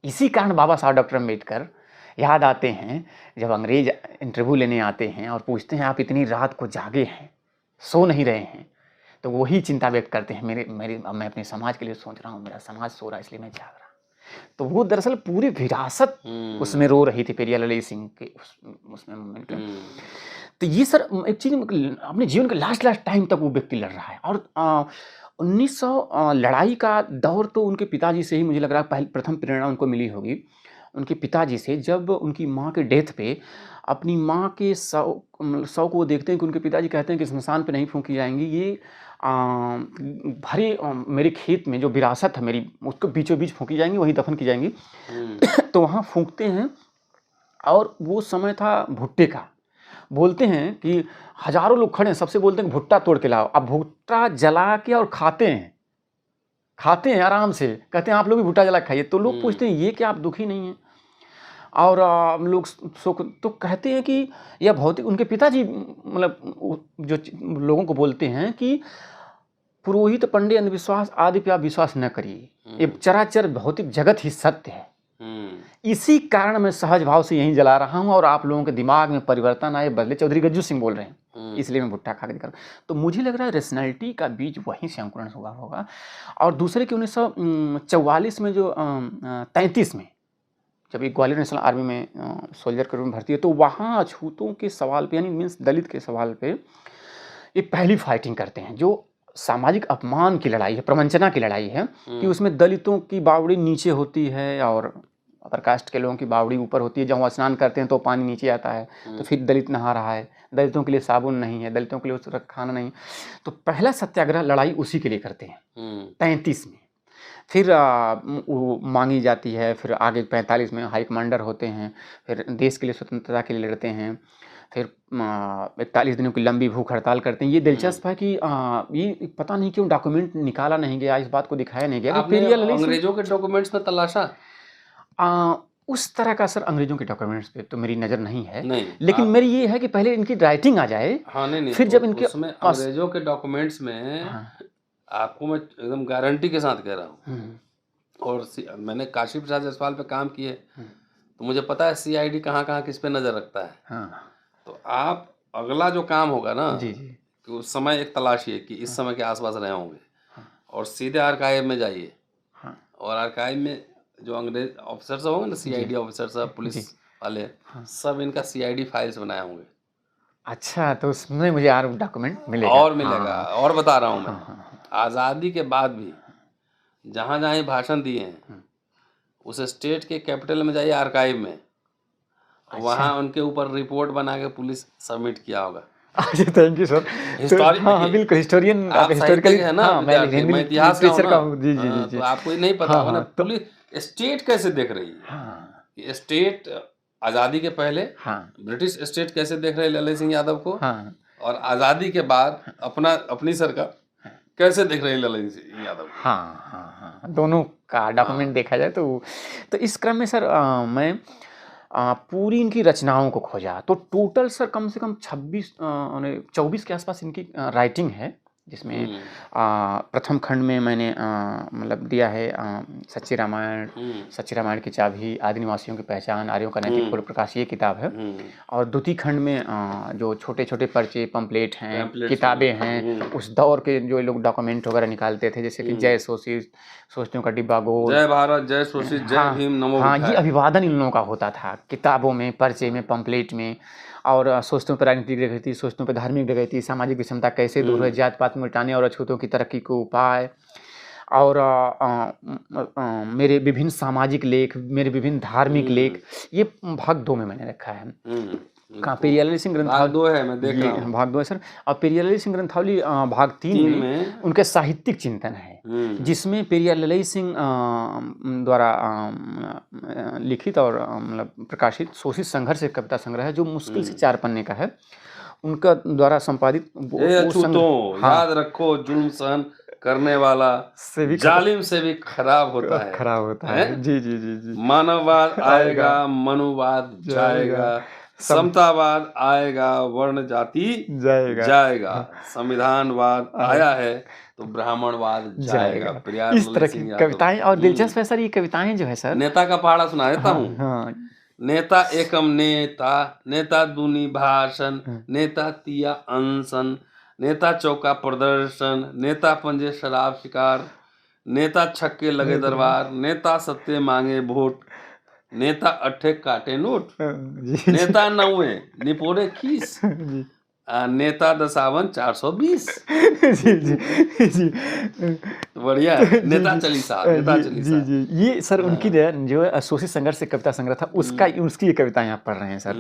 इसी कारण बाबा साहब डॉक्टर अम्बेडकर याद आते हैं जब अंग्रेज इंटरव्यू लेने आते हैं और पूछते हैं आप इतनी रात को जागे हैं, सो नहीं रहे हैं, तो वही चिंता व्यक्त करते हैं, मैं अपने समाज के लिए सोच रहा हूँ, मेरा समाज सो रहा है इसलिए मैं जाग रहा हूँ। तो वो दरअसल पूरी विरासत उसमें रो रही थी, पेरिया ललित सिंह के उसमें मोमेंट में। तो ये सर एक चीज, अपने जीवन के लास्ट टाइम तक वो व्यक्ति लड़ रहा है। और 1900 लड़ाई का दौर तो उनके पिताजी से ही मुझे लग रहा है प्रथम प्रेरणा उनको मिली होगी, उनके पिताजी से। जब उनकी माँ के डेथ पे अपनी माँ के शव को वो देखते हैं कि उनके पिताजी कहते हैं कि स्मशान पे नहीं फूंकी जाएंगी, ये भरे मेरे खेत में जो विरासत है मेरी, उसको बीचों बीच फूंकी जाएंगी, वहीं दफन की जाएंगी। तो वहाँ फूंकते हैं। और वो समय था भुट्टे का। बोलते हैं कि हजारों लोग खड़े हैं, सबसे बोलते हैं कि भुट्टा तोड़ के लाओ। अब भुट्टा जला के और खाते हैं आराम से, कहते हैं आप लोग भी भुट्टा जला के खाइए। तो लोग पूछते हैं ये क्या आप दुखी नहीं हैं? और लोग तो कहते हैं कि यह भौतिक, उनके पिताजी मतलब जो लोगों को बोलते हैं कि पुरोहित पंडे अंधविश्वास आदि पे आप विश्वास न करिए, ये चराचर भौतिक जगत ही सत्य है। इसी कारण मैं सहज भाव से यहीं जला रहा हूं और आप लोगों के दिमाग में परिवर्तन आए, बदले। चौधरी गज्जू सिंह बोल रहे हैं, इसलिए मैं भुट्टा खा के दिखा रहा हूं। तो मुझे लग रहा है रेशनैलिटी का बीज वहीं से अंकुरण हुआ होगा। और दूसरे कि 1944 में जो 33 में जब एक ग्वालियर नेशनल आर्मी में सोल्जर के रूप में भर्ती है, तो वहाँ अछूतों के सवाल पे, यानी मीन्स दलित के सवाल पे ये पहली फाइटिंग करते हैं। जो सामाजिक अपमान की लड़ाई है, प्रवंचना की लड़ाई है, कि उसमें दलितों की बावड़ी नीचे होती है और अपर कास्ट के लोगों की बावड़ी ऊपर होती है। जब वो स्नान करते हैं तो पानी नीचे आता है, तो फिर दलित नहा रहा है, दलितों के लिए साबुन नहीं है, दलितों के लिए उस खाना नहीं। तो पहला सत्याग्रह लड़ाई उसी के लिए करते हैं 33 में। फिर वो मांगी जाती है। फिर आगे 45 में हाई कमांडर होते हैं, फिर देश के लिए स्वतंत्रता के लिए लड़ते हैं। फिर 41 दिनों की लंबी भूख हड़ताल करते हैं। ये दिलचस्प है कि ये पता नहीं क्यों डॉक्यूमेंट निकाला नहीं गया, इस बात को दिखाया नहीं गया। आपने अंग्रेजों के डॉक्यूमेंट्स में तलाशा? उस तरह का सर अंग्रेजों के डॉक्यूमेंट्स पे तो मेरी नज़र नहीं है। नहीं, लेकिन मेरी ये है कि पहले इनकी राइटिंग आ जाए। हाँ, नहीं, फिर जब इनके उसमें अंग्रेजों के डॉक्यूमेंट्स में, हाँ, आपको मैं एकदम गारंटी के साथ कह रहा हूँ, और मैंने काशी प्रसाद जायसवाल पे काम किए, तो मुझे पता है सीआईडी कहाँ कहाँ किस पे नज़र रखता है। हाँ। तो आप अगला जो काम होगा ना, जी, कि उस समय एक तलाशिए कि इस समय के आसपास रहे होंगे, और सीधे आर्काइव में जाइए। और आर्काइव में जो अंग्रेज ऑफिसर्स होंगे ना, सीआईडी ऑफिसर्स, पुलिस वाले, सब इनका सीआईडी फाइल्स बनाए होंगे। अच्छा, तो उसमें मुझे और डॉक्यूमेंट मिलेगा? और मिलेगा। और बता रहा हूँ मैं, आज़ादी के बाद भी जहाँ जहाँ ये भाषण दिए हैं, उस स्टेट के कैपिटल में जाइए आर्काइव में, वहाँ उनके ऊपर रिपोर्ट बना के पुलिस सबमिट किया होगा। अच्छा, थैंक यू सर। हाँ, बिल्कुल हिस्टोरियन, आप हिस्टोरिकल है ना, मैं इतिहास का हूँ। जी जी जी, तो आपको नहीं पता होगा ना पुलिस स्टेट कैसे देख रही है। स्टेट आज़ादी के पहले ब्रिटिश स्टेट कैसे देख रहे ललित सिंह यादव को, और आज़ादी के बाद अपनी सरकार कैसे देख रही ललित सिंह यादव को। हाँ, दोनों का डॉक्यूमेंट देखा जाए तो इस क्रम में सर मैं पूरी इनकी रचनाओं को खोजा, तो टोटल सर कम से कम 24 के आसपास इनकी राइटिंग है, जिसमें प्रथम खंड में मैंने मतलब दिया है सच्ची रामायण की चाबी, आदिनिवासियों की पहचान, आर्यों का नैतिक पूर्व प्रकाश, ये किताब है। और द्वितीय खंड में जो छोटे छोटे पर्चे, पंपलेट हैं, किताबें हैं, उस दौर के जो ये लोग डॉक्यूमेंट वगैरह निकालते थे, जैसे कि जय शोषित, शोषितों का डिब्बा गोल, जय भारत, जय शोषित, जय भीम, नमो बुद्धाय। ये अभिवादन इन लोगों का होता था किताबों में, पर्चे में, पंपलेट में। और शोषितों पर राजनीतिक डकैती, शोषितों पर धार्मिक डकैती, सामाजिक विषमता कैसे दूर है, जात पात मिटाने और अछूतों की तरक्की को उपाय, और मेरे विभिन्न सामाजिक लेख, मेरे विभिन्न धार्मिक लेख, ये भाग 2 में मैंने रखा है। पेरियालय सिंह ग्रंथावली भाग 2 है, मैं देख रहा हूँ। भाग 2 है सर। और पेरियालय सिंह ग्रंथावली भाग 3 में उनके साहित्यिक चिंतन है, जिसमें पेरियालय सिंह द्वारा लिखित और मतलब प्रकाशित शोषित संघर्ष एक कविता संग्रह है, जो मुश्किल से 4 पन्ने का है, उनका द्वारा संपादित। याद रखो, जुल्म सहन करने वाला जालिम से भी खराब होता है। जी। मानववाद आएगा, मनुवाद जाएगा, समतावाद आएगा, वर्ण जाति जाएगा, संविधानवाद आया है तो ब्राह्मणवाद जाएगा। इस तरह की कविताएं, और दिलचस्प है सर ये कविताएं जो है सर। नेता का पहाड़ा सुना देता हूँ। नेता एकम नेता, नेता दूनी भाषण, नेता तिया अनशन, नेता चौका प्रदर्शन, नेता पंजे शराब शिकार, नेता छक्के लगे दरबार, नेता सत्ते मांगे वोट, नेता अट्ठे काटे नोट, नेता नौवे निपोरे खीस, नेता 10-420। जी बढ़िया। नेता चालीसा। जी ये सर उनकी जो शोषित संघर्ष से कविता संग्रह था, उसकी ये कविताएं आप पढ़ रहे हैं सर।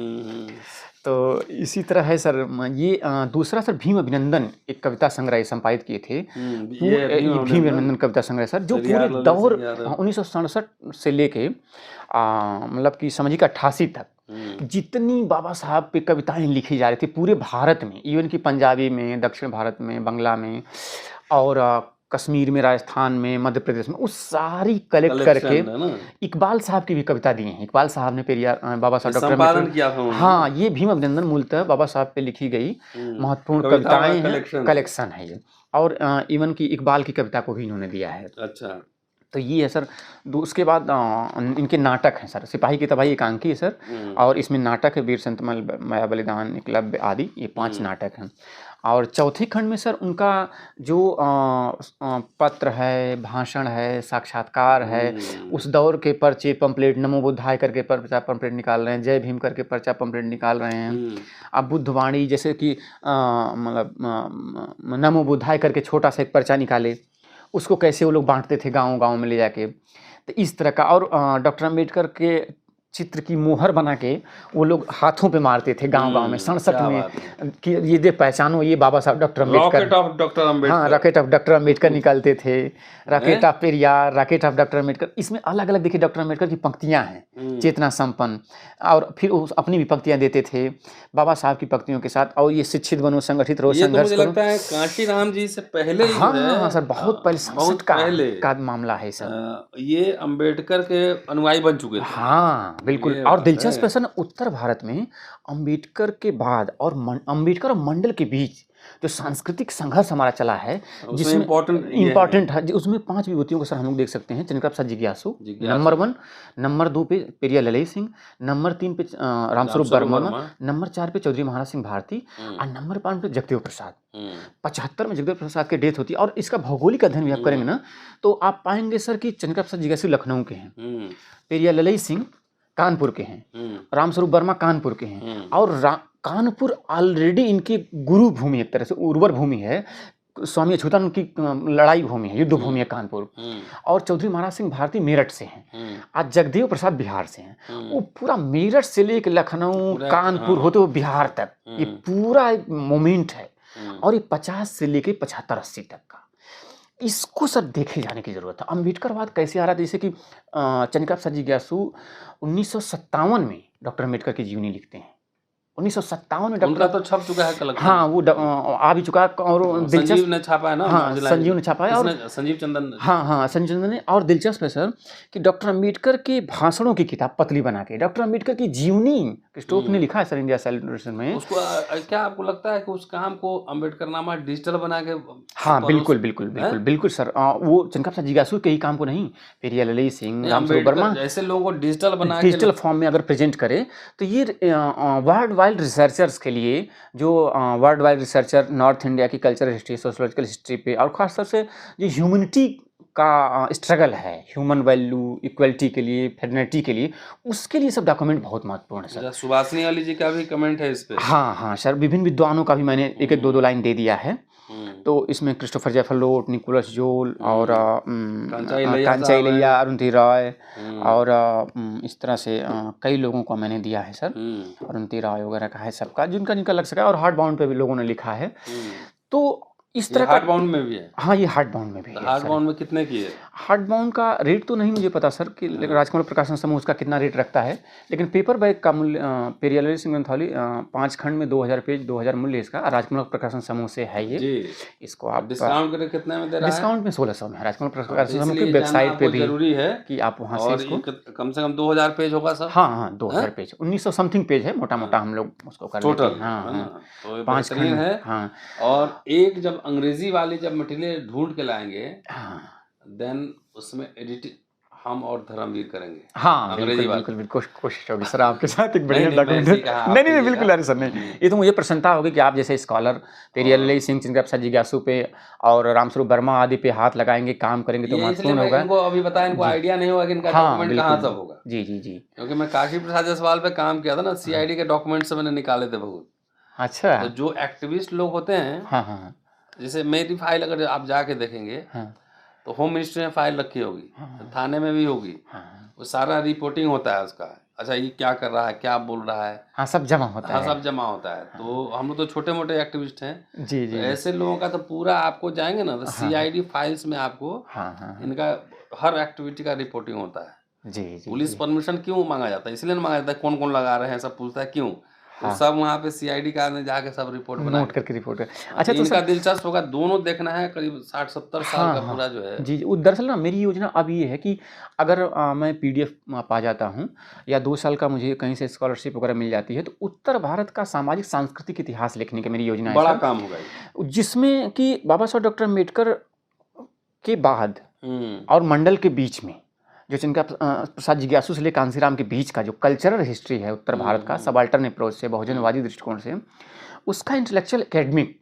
तो इसी तरह है सर ये दूसरा सर भीम अभिनंदन एक कविता संग्रह संपादित किए थे। भीम अभिनंदन कविता संग्रह सर, जो पूरे दौर 1967 से लेके मतलब कि समझिए 88 तक जितनी बाबा साहब पे कविताएं लिखी जा रही थी पूरे भारत में, इवन कि पंजाबी में, दक्षिण भारत में, बंगला में, और कश्मीर में, राजस्थान में, मध्य प्रदेश में, उस सारी कलेक्ट करके इकबाल साहब की भी कविता दी है। इकबाल साहब ने बाबा साहब संपादन किया था। हाँ, ये भीम अभिनंदन मूलतः बाबा साहब पे लिखी गई महत्वपूर्ण कविताएं हैं, कलेक्शन है ये। और इवन की इकबाल की कविता को भी इन्होंने दिया है। अच्छा, तो ये है सर। उसके बाद इनके नाटक हैं सर, सिपाही की तबाही एकांकी है सर, और इसमें नाटक है वीर संतमल, माया बलिदान, एकलव्य आदि, ये 5 नाटक हैं। और चौथे खंड में सर उनका जो पत्र है, भाषण है, साक्षात्कार है, उस दौर के पर्चे, पंपलेट, नमो बुद्धाय करके पर्चा पंपलेट निकाल रहे हैं, जय भीम करके पर्चा पंपलेट निकाल रहे हैं। अब बुद्धवाणी जैसे कि मतलब नमो बुद्धाय करके छोटा सा एक पर्चा निकाले, उसको कैसे वो लोग बांटते थे गांव-गांव में ले जाके। तो इस तरह का। और डॉक्टर अम्बेडकर के चित्र की मोहर बना के वो लोग हाथों पे मारते थे गांव-गांव में 67 में कि ये दे पहचानो ये बाबा साहब doctor Ambedkar. Rocket of doctor Ambedkar. हाँ, रॉकेट ऑफ डॉक्टर अम्बेडकर निकालते थे, rocket of Periyar, rocket of doctor Ambedkar. इसमें अलग-अलग देखिए डॉक्टर अम्बेडकर की पंक्तियां हैं, चेतना संपन्न, और फिर अपनी भी पंक्तियां देते थे बाबा साहब की पंक्तियों के साथ। और ये शिक्षित बनो, संगठित रहो, संघर्ष करो। मुझे लगता है कांशीराम जी से पहले ही हाँ सर, बहुत पहले 67 का मामला है सर। ये अम्बेडकर के अनुयायी बन चुके थे। हाँ बिल्कुल। और दिलचस्प है उत्तर भारत में अम्बेडकर के बाद और अम्बेडकर और मंडल के बीच जो सांस्कृतिक संघर्ष हमारा चला है, जिसमें इम्पोर्टेंट है, उसमें 5 विभूतियों को सर हम लोग देख सकते हैं। चंद्रप्रसाद प्रसाद जिज्ञासु नंबर 1, नंबर 2 पे पेरियालय सिंह, नंबर 3 पे रामस्वरूप वर्मा, नंबर 4 पे चौधरी महाराज सिंह भारती, और नंबर 5 पे जगदेव प्रसाद। 75 में जगदेव प्रसाद की डेथ होती है। और इसका भौगोलिक अध्ययन भी आप करेंगे ना, तो आप पाएंगे सर कि चंद्रप्रसाद प्रसाद जिज्ञासु लखनऊ के हैं, पेरियालय सिंह कानपुर के हैं, रामस्वरूप वर्मा कानपुर के हैं, और कानपुर ऑलरेडी इनकी गुरु भूमि, एक तरह से उर्वर भूमि है, स्वामी अछूतानंद की लड़ाई भूमि है, युद्ध भूमि है कानपुर। और चौधरी महाराज सिंह भारती मेरठ से हैं, आज जगदेव प्रसाद बिहार से हैं। वो पूरा मेरठ से लेकर लखनऊ, कानपुर होते हुए बिहार तक ये पूरा एक मोमेंट है। और ये 50 से लेकर 75-80 तक का, इसको सर देखे जाने की जरूरत है। अम्बेडकरवाद कैसे आ रहा था, जैसे कि चंद्रप्रसाद प्रसाद जिज्ञासु 1957 में डॉक्टर अम्बेडकर की जीवनी लिखते हैं। 1957 में उनका डॉक्टर, तो छप चुका है कलेक्शन। हाँ वो आ भी चुका है और संजीव दिलचस्प, ने छापा है ना, हाँ मार्जिन संजीव ने छापा है, और इसने संजीव चंदन ने। हाँ हाँ संजय चंद्र ने। और दिलचस्प है सर कि डॉक्टर अंबेडकर के भाषणों की किताब पतली बना के डॉक्टर अंबेडकर की जीवनी क्रिस्टोफ ने लिखा है सर इंडिया सेलिब्रेशन में। उसको क्या आपको लगता है कि उस काम को अम्बेडकर नामा डिजिटल बना के हाँ बिल्कुल बिल्कुल हैं? बिल्कुल बिल्कुल सर, वो चंद्रकांत प्रसाद जिज्ञासु के ही काम को नहीं, पेरियार लली सिंह, नहीं, रामस्वरूप वर्मा अम्बेडकर जैसे लोगों को डिजिटल बना के डिजिटल फॉर्म में अगर प्रेजेंट करे तो ये वर्ल्ड वाइड रिसर्चर्स के लिए, जो world wide researcher north India की कल्चरल हिस्ट्री, सोशोलॉजिकल हिस्ट्री पे, और खासतौर से जो ह्यूमनिटी का स्ट्रगल है, ह्यूमन वैल्यू इक्वलिटी के लिए, फेडरलिटी के लिए, उसके लिए सब डॉक्यूमेंट बहुत महत्वपूर्ण है सर। सुभाषिनी वाली जी का भी कमेंट है इस पे। हाँ हाँ सर, विभिन्न विद्वानों का भी मैंने एक एक दो दो लाइन दे दिया है। तो इसमें क्रिस्टोफर जेफरलोट, निकोलस जोल और कांचा इलैया, अरुंधति रॉय और इस तरह से कई लोगों को मैंने दिया है सर, अरुंधति रॉय वगैरह का है सबका, जिनका जिनका लग सका, और हार्ड बाउंड पे भी लोगों ने लिखा है। तो इस तरह का हार्ड बाउंड में भी है। हाँ ये हार्ड बाउंड में भी है। हार्ड बाउंड में कितने की है? हार्ड बाउंड का रेट तो नहीं मुझे पता सर कि राजकमल प्रकाशन समूह उसका कितना रेट रखता है, लेकिन पेपर बैग का मूल्य पेरियार लली सिंह ग्रंथावली 5 खंड में 2000 पेज 2000 मूल्य इसका, राजकमल प्रकाशन समूह से है ये जी। इसको आप डिस्काउंट करके कितने में दे रहा है? डिस्काउंट में 1600 में है। राजकमल प्रकाशन समूह की वेबसाइट पे भी जरूरी है कि आप वहाँ से इसको, कम से कम 2000 पेज होगा सर। हाँ हाँ 2000 पेज, 1900 समथिंग पेज है मोटा मोटा, हम लोग उसको कर लेते हैं। हाँ तो 5 खंड है। हाँ, और एक जब अंग्रेजी वाली जब मटेरियल ढूंढ के लाएंगे, देन उसमें एडिट हम और धर्मवीर करेंगे। हाँ बिल्कुल बिल्कुल बिल्कुल, कोशिश होगी सर आपके साथ एक बढ़िया डॉक्यूमेंट। नहीं बिल्कुल, अरे सर नहीं, ये तो मुझे प्रसन्नता होगी कि आप जैसे स्कॉलर पेरियार लली सिंह, चंद्रकांत प्रसाद जिज्ञासु पे और रामस्वरूप वर्मा आदि पे हाथ लगाएंगे, काम करेंगे तो महत्वपूर्ण होगा। इनको अभी बताया, इनको आइडिया नहीं होगा कि इनका डॉक्यूमेंट कहाँ सब होगा। जी जी जी, क्योंकि मैं काशी प्रसाद जायसवाल पे काम किया था ना, CID के डॉक्यूमेंट्स मैंने निकाले थे बहुत। अच्छा, तो जो एक्टिविस्ट लोग होते हैं, हाँ हाँ, जैसे मेरी फाइल अगर आप जाके देखेंगे तो होम मिनिस्ट्री में फाइल रखी होगी, थाने में भी होगी, वो सारा रिपोर्टिंग होता है उसका। अच्छा ये क्या कर रहा है, क्या बोल रहा है, हाँ सब जमा होता है। सब जमा होता है। तो हम लोग तो छोटे मोटे एक्टिविस्ट हैं जी जी, ऐसे लोगों का तो पूरा आपको जाएंगे ना तो CID फाइल्स में आपको इनका हर एक्टिविटी का रिपोर्टिंग होता है। जी जी, पुलिस परमिशन क्यों मांगा जाता है? इसलिए मांगा जाता है कौन कौन लगा रहे हैं, सब पूछता है क्यों। तो सब वहाँ पे CID का आदमी जाके सब रिपोर्ट बना नोट करके रिपोर्ट कर। अच्छा, तो इनका दिलचस्प होगा, दोनों देखना है, करीब 60-70 साल का पूरा जो है। जी जी, दरअसल ना मेरी योजना अब ये है कि अगर मैं PDF पा जाता हूँ या 2 साल का मुझे कहीं से स्कॉलरशिप वगैरह मिल जाती है, तो उत्तर भारत का सामाजिक सांस्कृतिक इतिहास लिखने की मेरी योजना है। बड़ा काम होगा जिसमें कि बाबा साहब डॉक्टर अम्बेडकर के बाद और मंडल के बीच में जो चंद्रकांत प्रसाद जिज्ञासु से ले कांसीराम के बीच का जो कल्चरल हिस्ट्री है उत्तर भारत का, सबाल्टर्न अप्रोच से, बहुजनवादी दृष्टिकोण से, उसका इंटेलेक्चुअल एकेडमिक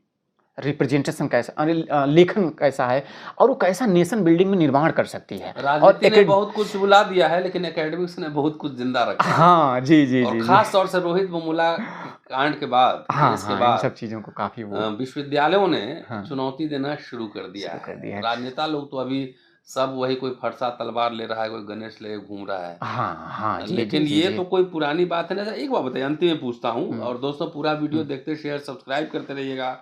रिप्रेजेंटेशन कैसा, लेखन कैसा है, और वो कैसा नेशन बिल्डिंग में निर्माण कर सकती है। और ने बहुत कुछ बुला दिया है, लेकिन एकेडमिक्स ने बहुत कुछ जिंदा रखा है। हाँ जी जी जी, खास तौर से रोहित वेमुला कांड के बाद, इसके बाद सब चीजों को काफी विश्वविद्यालयों ने चुनौती देना शुरू कर दिया है। राजनेता लोग तो अभी सब वही, कोई फरसा तलवार ले रहा है, कोई गणेश ले घूम रहा है। लेकिन ये तो कोई पुरानी बात है ना। एक बात बताइए, अंतिम में पूछता हूँ, और दोस्तों पूरा वीडियो देखते, शेयर सब्सक्राइब करते रहिएगा।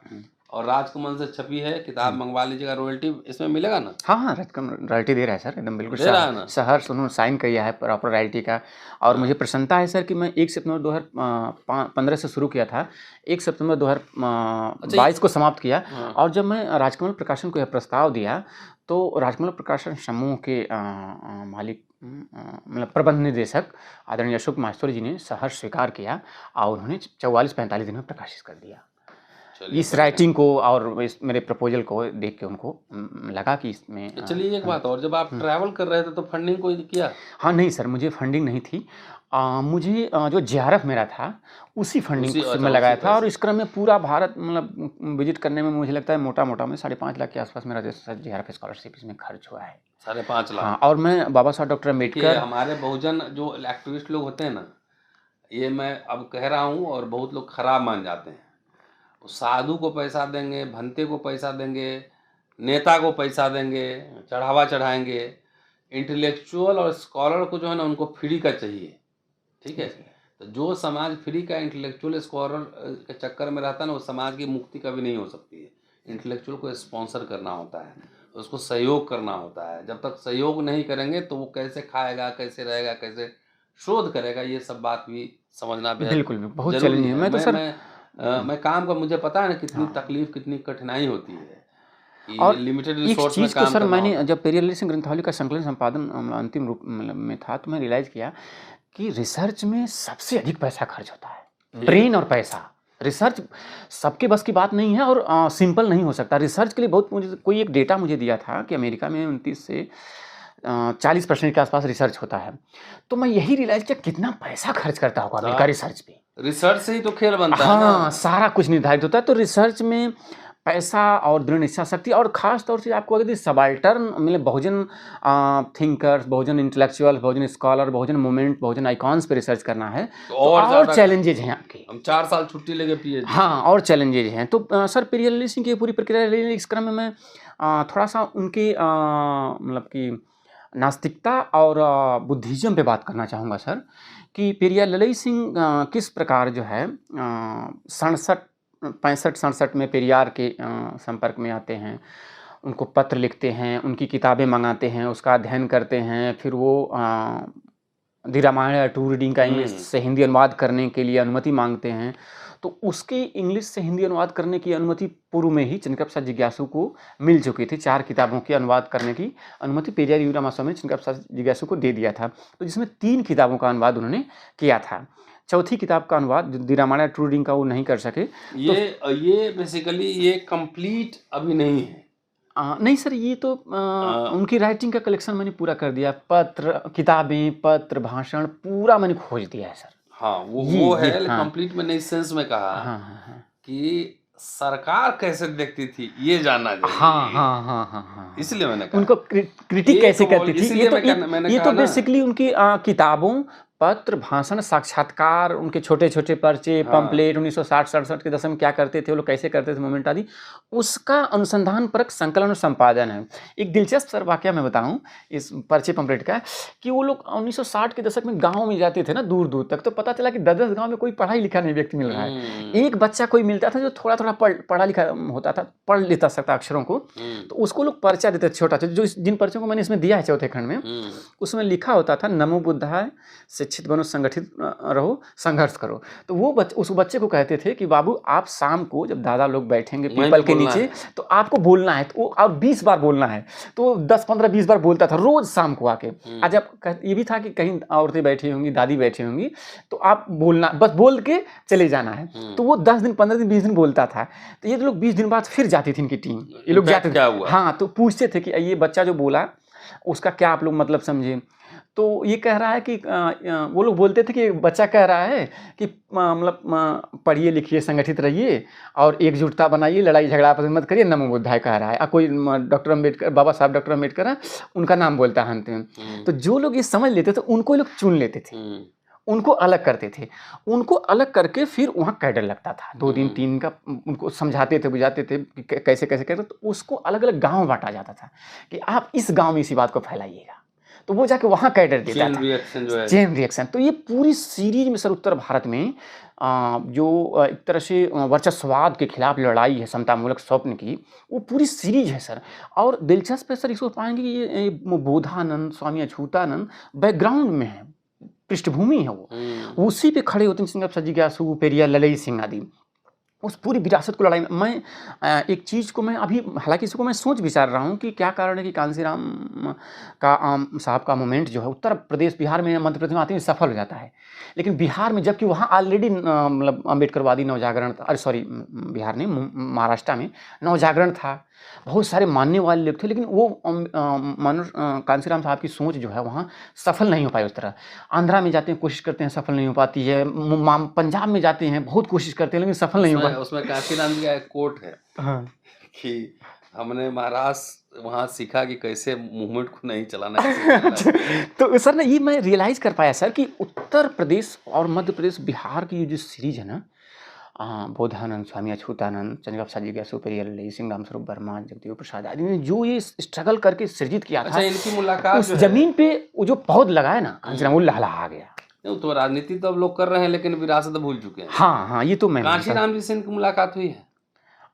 और राजकमल से छपी है किताब, मंगवा लीजिएगा। रॉयल्टी इसमें मिलेगा ना? हाँ राजकमल रॉयल्टी दे रहा है सर, एकदम बिल्कुल दे रहा है ना। शहर सुनो साइन किया है प्रॉपर रॉयल्टी का। और मुझे प्रसन्नता है सर कि मैं 1 सितंबर 2015 से शुरू किया था, 1 सितंबर 2022 को समाप्त किया। और जब मैं राजकमल प्रकाशन को यह प्रस्ताव दिया तो राजकमल प्रकाशन समूह के मालिक, मतलब प्रबंध निदेशक आदरणीय अशोक मास्टर जी ने सहर्ष स्वीकार किया और उन्होंने 44-45 दिन में प्रकाशित कर दिया। इस राइटिंग को और इस मेरे प्रपोजल को देख के उनको लगा कि इसमें। चलिए एक बात और, जब आप ट्रैवल कर रहे थे तो फंडिंग कोई किया? हाँ नहीं सर, मुझे फंडिंग नहीं थी। मुझे जो JRF मेरा था उसी फंडिंग से मैं लगाया था। और इस क्रम में पूरा भारत मतलब विजिट करने में मुझे लगता है मोटा मोटा में 5.5 लाख के आसपास मेरा JRF स्कॉलरशिप इसमें खर्च हुआ है। 5.5 लाख। हाँ, और मैं बाबा साहब डॉक्टर अम्बेडकर, हमारे बहुजन जो एक्टिविस्ट लोग होते हैं ना, ये मैं अब कह रहा हूँ और बहुत लोग खराब मान जाते हैं, साधु को पैसा देंगे, भंते को पैसा देंगे, नेता को पैसा देंगे, चढ़ावा चढ़ाएंगे, इंटेलेक्चुअल और स्कॉलर को जो है ना उनको फ्री का चाहिए। ठीक है, तो जो समाज फ्री का इंटेलेक्चुअल स्कॉलर के चक्कर में रहता है ना, वो समाज की मुक्ति कभी नहीं हो सकती है। इंटेलेक्चुअल को स्पॉन्सर करना होता है, उसको सहयोग करना होता है। जब तक सहयोग नहीं करेंगे तो वो कैसे खाएगा, कैसे रहेगा, कैसे शोध करेगा, ये सब बात भी समझना बेहद बिल्कुल, बहुत जरूरी चैलेंजिंग है। है। मैं तो सर मैं काम का मुझे पता है ना कितनी हाँ। तकलीफ कितनी कठिनाई होती है कि और लिमिटेड एक रिसोर्स में चीज़ को काम सर करना मैंने होता है। जब पेरियल सिंह ग्रंथावली का संकलन संपादन अंतिम रूप मतलब में था, तो मैं रियलाइज़ किया कि रिसर्च में सबसे अधिक पैसा खर्च होता है। ब्रेन और पैसा। रिसर्च सबके बस की बात नहीं है और सिंपल नहीं हो सकता। रिसर्च के लिए बहुत मुझे कोई एक डेटा मुझे दिया था कि अमेरिका में 29 से 40% के आसपास रिसर्च होता है। तो मैं यही रियलाइज़ किया कितना पैसा खर्च करता होगा अमेरिका रिसर्च पे। रिसर्च से ही तो खेल बनता है हाँ, ना। सारा कुछ निर्धारित होता है। तो रिसर्च में पैसा और दृढ़ इच्छा शक्ति और ख़ास तौर से आपको अगर सबाल्टर्न मतलब बहुजन थिंकर्स, बहुजन इंटेलेक्चुअल, बहुजन स्कॉलर, बहुजन मूवमेंट, बहुजन आइकॉन्स पे रिसर्च करना है, तो तो और ज़्यादा चैलेंजेज़ हैं आपके। हम 4 साल छुट्टी लेके पीएचडी हाँ, और चैलेंजेज़ हैं। तो सर पेरियल सिंह की पूरी प्रक्रिया रही है, इस क्रम में मैं थोड़ा-सा उनके मतलब कि नास्तिकता और बुद्धिज़्म पे बात करना चाहूँगा सर, कि पेरियार ललई सिंह किस प्रकार जो है 67 65-67 में पेरियार के संपर्क में आते हैं, उनको पत्र लिखते हैं, उनकी किताबें मँगाते हैं, उसका अध्ययन करते हैं, फिर वो दी रामायण टू रीडिंग का इंग्लिश से हिंदी अनुवाद करने के लिए अनुमति माँगते हैं। तो उसके इंग्लिश से हिंदी अनुवाद करने की अनुमति पूर्व में ही चंद्रप्रसाद प्रसाद जिज्ञासु को मिल चुकी थी। 4 किताबों के अनुवाद करने की अनुमति पेरियार यू रामास्वामी ने चंद्रप्रसाद प्रसाद जिज्ञासु को दे दिया था। तो जिसमें 3 किताबों का अनुवाद उन्होंने किया था। चौथी किताब का अनुवाद दी रामायण टू रीडिंग का वो नहीं कर सके। ये बेसिकली ये कंप्लीट अभी नहीं है। नहीं सर, ये तो उनकी राइटिंग का कलेक्शन मैंने पूरा कर दिया। पत्र, किताबें, पत्र, भाषण पूरा मैंने खोज दिया है सर। हाँ, वो है लेकिन हाँ। कंप्लीट मैंने इस सेंस में कहा हाँ। कि सरकार कैसे देखती थी ये जानना जरूरी है। हाँ। इसलिए मैंने कहा उनको क्रिटिक कैसे करती थी, इसलिए मैंने ये कहा तो ना। बेसिकली उनकी किताबों, पत्र, भाषण, साक्षात्कार, उनके छोटे-छोटे पर्चे, हाँ। पंपलेट 1960-67 के दशक में क्या करते थे, वो लोग कैसे करते थे मूवमेंट आदि, उसका अनुसंधानपरक संकलन और संपादन है। एक दिलचस्प सर वाकया मैं बताऊँ इस पर्चे पंपलेट का, कि वो लोग 1960 के दशक में गाँव में जाते थे ना दूर-दूर तक, तो पता चला कि 10-10 गाँव में कोई पढ़ा-लिखा नहीं व्यक्ति मिल रहा है। एक बच्चा कोई मिलता था जो थोड़ा-थोड़ा पढ़ा-लिखा होता था, पढ़ लेता सकता अक्षरों को, तो उसको लोग पर्चा देते थे छोटा, जो जिन पर्चों को मैंने इसमें दिया है चौथे खंड में, उसमें लिखा होता था नमो बुद्धाय, शिक्षित बनो, संगठित रहो, संघर्ष करो। तो वो उस बच्चे को कहते थे कि बाबू आप शाम को जब दादा लोग बैठेंगे पीपल के नीचे, तो आपको बोलना है, तो और 20 बार बोलना है। तो 10, 15, 20 बार बोलता था रोज शाम को आके। आज जब ये भी था कि कहीं औरतें बैठी होंगी, दादी बैठी होंगी, तो आप बोलना, बस बोल के चले जाना है। तो वो 10 दिन, 15 दिन, 20 दिन बोलता था। तो ये लोग 20 दिन बाद फिर जाती थी इनकी टीम, ये लोग जाते थे। हाँ, तो पूछते थे कि ये बच्चा जो बोला उसका क्या आप लोग मतलब समझे। तो ये कह रहा है कि वो लोग बोलते थे कि बच्चा कह रहा है कि मतलब पढ़िए लिखिए, संगठित रहिए और एकजुटता बनाइए, लड़ाई झगड़ा आपस में मत करिए, नमो बुद्धाय कह रहा है। कोई डॉक्टर अम्बेडकर, बाबा साहब डॉक्टर अम्बेडकर है, उनका नाम बोलता है अंत में। तो जो लोग ये समझ लेते थे उनको लोग चुन लेते थे, उनको अलग करते थे। उनको अलग करके फिर वहाँ कैडर लगता था 2 दिन 3 का, उनको समझाते थे, बुझाते थे कि कैसे करते, तो उसको अलग अलग गाँव बांटा जाता था कि आप इस गाँव में इसी बात को फैलाइएगा। तो वो जाके वहाँ कैडर देता था, चेन रिएक्शन। तो ये पूरी सीरीज में सर उत्तर भारत में जो एक तरह से वर्चस्ववाद के खिलाफ लड़ाई है, समतामूलक स्वप्न की, वो पूरी सीरीज है सर। और दिलचस्प है सर, इसको पाएंगे कि ये बोधानंद, स्वामी अछूतानंद बैकग्राउंड में है, पृष्ठभूमि है वो, उसी पे खड़े होते हैं चंद्रप्रसाद प्रसाद जिज्ञासु, पेरियार ललई सिंह आदि। उस पूरी विरासत को लड़ाई में मैं एक चीज़ को मैं अभी हालांकि इसको मैं सोच विचार रहा हूँ कि क्या कारण है कि कांसीराम का साहब का मूवमेंट जो है उत्तर प्रदेश, बिहार में, मध्य प्रदेश में आते ही सफल हो जाता है, लेकिन बिहार में जबकि वहाँ ऑलरेडी मतलब अम्बेडकरवादी नवजागरण, अरे सॉरी बिहार नहीं, महाराष्ट्र में नवजागरण था, बहुत सारे मानने वाले लोग थे, लेकिन वो कांसीराम साहब की सोच जो है वहाँ सफल नहीं हो पाई उस तरह। आंध्रा में जाते हैं, कोशिश करते हैं, सफल नहीं हो पाती है। पंजाब में जाते हैं, बहुत कोशिश करते हैं, लेकिन सफल नहीं हो पाती। उसमें कांसीराम जी का एक कोट है कि हमने महाराष्ट्र वहाँ सीखा कि कैसे मूवमेंट को नहीं चलाना है। तो सर ना ये मैं रियलाइज़ कर पाया सर कि उत्तर प्रदेश और मध्य प्रदेश, बिहार की जो सीरीज है ना, बोधानंद, स्वामी अछूतानंद, चंद्रप्रसाद प्रसाद जिज्ञासु, पेरियार ललई सिंह, रामस्वरूप वर्मा, जगदेव प्रसाद आदि ने जो ये स्ट्रगल करके सृजित किया था, इनकी मुलाकात उस जमीन पे वो जो पौध लगाए ना, कांसीराम वो लहलहा गया। तो राजनीति तो अब लोग कर रहे हैं, लेकिन विरासत भूल चुके हैं। हाँ, ये तो मैं कांशीराम जी से इनकी मुलाकात हुई है।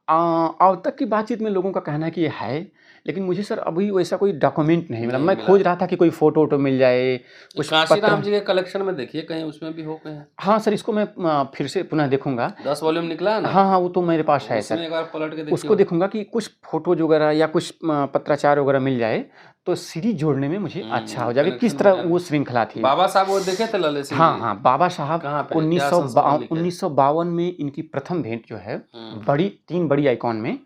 अब तक की बातचीत में लोगों का कहना है कि ये है, लेकिन मुझे सर अभी वैसा कोई डॉक्यूमेंट नहीं मिला। नहीं मैं मिला। खोज रहा था कि कोई फोटो वोटो मिल जाए, कुछ कांशीराम पत्र। जी के कलेक्शन में देखिए कहीं उसमें भी हो कहीं। हाँ सर, इसको मैं फिर से पुनः देखूंगा। 10 वॉल्यूम निकला है ना, हाँ हाँ, वो तो मेरे पास है उसमें सर। एक बार पलट के देखिए। उसको देखूंगा कि कुछ फोटोज वगैरह या कुछ पत्राचार वगैरह मिल जाए तो सीरीज जोड़ने में मुझे अच्छा हो जाएगा, किस कनेक्शन तरह हो जाए। वो श्रृंखला थी। बाबा साहब वो देखे थे ललित सिंह हाँ जी? हाँ, बाबा साहब कहाँ पे क्या संस्मरण लिखे? 1952 में इनकी प्रथम भेंट जो है बड़ी 3 बड़ी आइकॉन में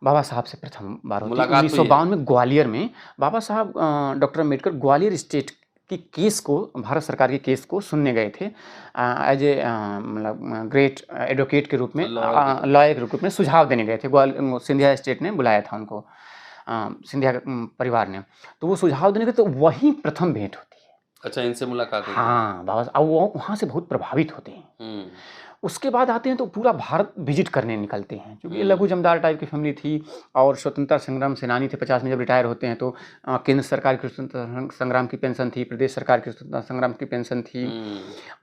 बाबा साहब से प्रथम बार होती है। मुलाकात हुई है। 1952 में ग्वालियर में बाबा साहब डॉक्टर अम्बेडकर ग्वालियर स्टेट की केस को, भारत सरकार के केस को सुनने गए थे एज ए मतलब ग्रेट एडवोकेट के रूप में, लॉयर के रूप में सुझाव देने गए थे। सिंधिया स्टेट ने बुलाया था उनको, सिंधिया परिवार ने, तो वो सुझाव देने गए, तो वही प्रथम भेंट होती है। अच्छा, इनसे मुलाकात हुई? हाँ, बाबा साहब वो वहाँ से बहुत प्रभावित होते हैं। उसके बाद आते हैं तो पूरा भारत विजिट करने निकलते हैं, क्योंकि ये लघु जमींदार टाइप की फैमिली थी और स्वतंत्रता संग्राम सेनानी थे। 50 में जब रिटायर होते हैं तो केंद्र सरकार की स्वतंत्रता संग्राम की पेंशन थी, प्रदेश सरकार की स्वतंत्रता संग्राम की पेंशन थी,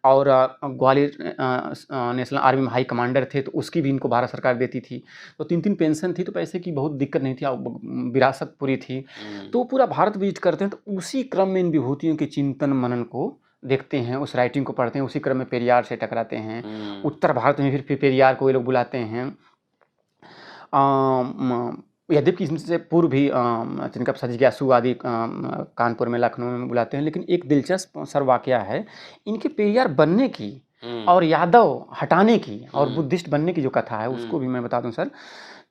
और ग्वालियर नेशनल आर्मी में हाई कमांडर थे तो उसकी भी इनको भारत सरकार देती थी। तो 3-3 पेंशन थी, तो पैसे की बहुत दिक्कत नहीं थी, विरासत पूरी थी। तो पूरा भारत विजिट करते हैं, तो उसी क्रम में इन विभूतियों के चिंतन मनन को देखते हैं, उस राइटिंग को पढ़ते हैं, उसी क्रम में पेरियार से टकराते हैं। उत्तर भारत में फिर पेरियार को ये लोग बुलाते हैं। यद्यपि इससे पूर्व भी जिनका जिज्ञासु आदि कानपुर में, लखनऊ में बुलाते हैं, लेकिन एक दिलचस्प सर वाकया है इनके पेरियार बनने की और यादव हटाने की और बुद्धिस्ट बनने की जो कथा है, उसको भी मैं बता दूं सर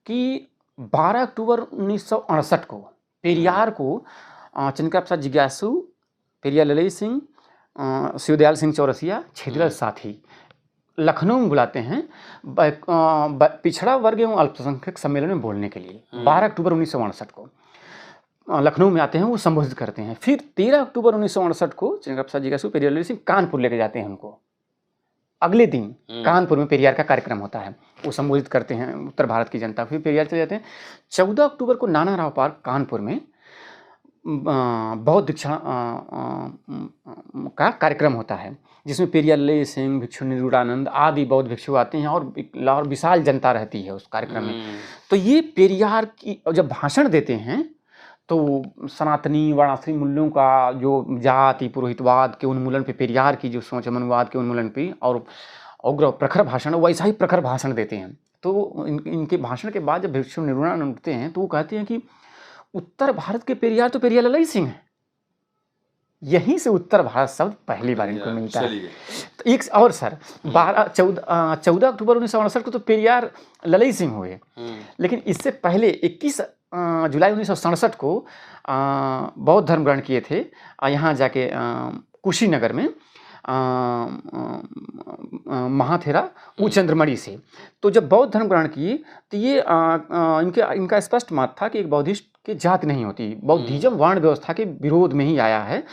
कि 12 अक्टूबर 1968 को पेरियार को चंद्रिका प्रसाद जिज्ञासु, पेरियार ललित सिंह, शिवदयाल सिंह चौरसिया, छेदीलाल साथी लखनऊ में बुलाते हैं पिछड़ा वर्ग एवं अल्पसंख्यक सम्मेलन में बोलने के लिए। 12 अक्टूबर 1968 को लखनऊ में आते हैं, वो संबोधित करते हैं। फिर 13 अक्टूबर 1968 को चंद्रिका प्रसाद जिज्ञासु, पेरियार ललित सिंह कानपुर लेके जाते हैं उनको। अगले दिन कानपुर में पेरियार का कार्यक्रम होता है, वो संबोधित करते हैं उत्तर भारत की जनता। फिर पेरियार चले जाते हैं। 14 अक्टूबर को नाना राव पार्क कानपुर में बौद्ध दीक्षा का कार्यक्रम होता है, जिसमें पेरियार ललित सिंह, भिक्षु निरूढ़ानंद आदि बौद्ध भिक्षु आते हैं और विशाल जनता रहती है उस कार्यक्रम में। तो ये पेरियार की जब भाषण देते हैं तो सनातनी वर्णाश्रमी मूल्यों का जो जाति पुरोहितवाद के उन्मूलन पे, पेरियार की जो सोच है मनुवाद के उन्मूलन पे, और उग्र प्रखर भाषण, वैसा ही प्रखर भाषण देते हैं। तो इनके भाषण के बाद जब भिक्षु निरूढ़ानंद उठते हैं तो वो कहते हैं कि उत्तर भारत के पेरियार तो पेरियार ललित सिंह है। यहीं से उत्तर भारत शब्द पहली बार इनको मिलता है। तो एक और सर 14 अक्टूबर 1968 को तो पेरियार ललित सिंह हुए, लेकिन इससे पहले 21 जुलाई 1967 को बौद्ध धर्म ग्रहण किए थे यहाँ जाके कुशीनगर में महाथेरा चंद्रमणि से। तो जब बौद्ध धर्म ग्रहण किए तो ये इनका स्पष्ट मत था कि एक बौद्धिस्ट की जाति नहीं होती, बौद्धिज्म वर्ण व्यवस्था के विरोध में ही आया है।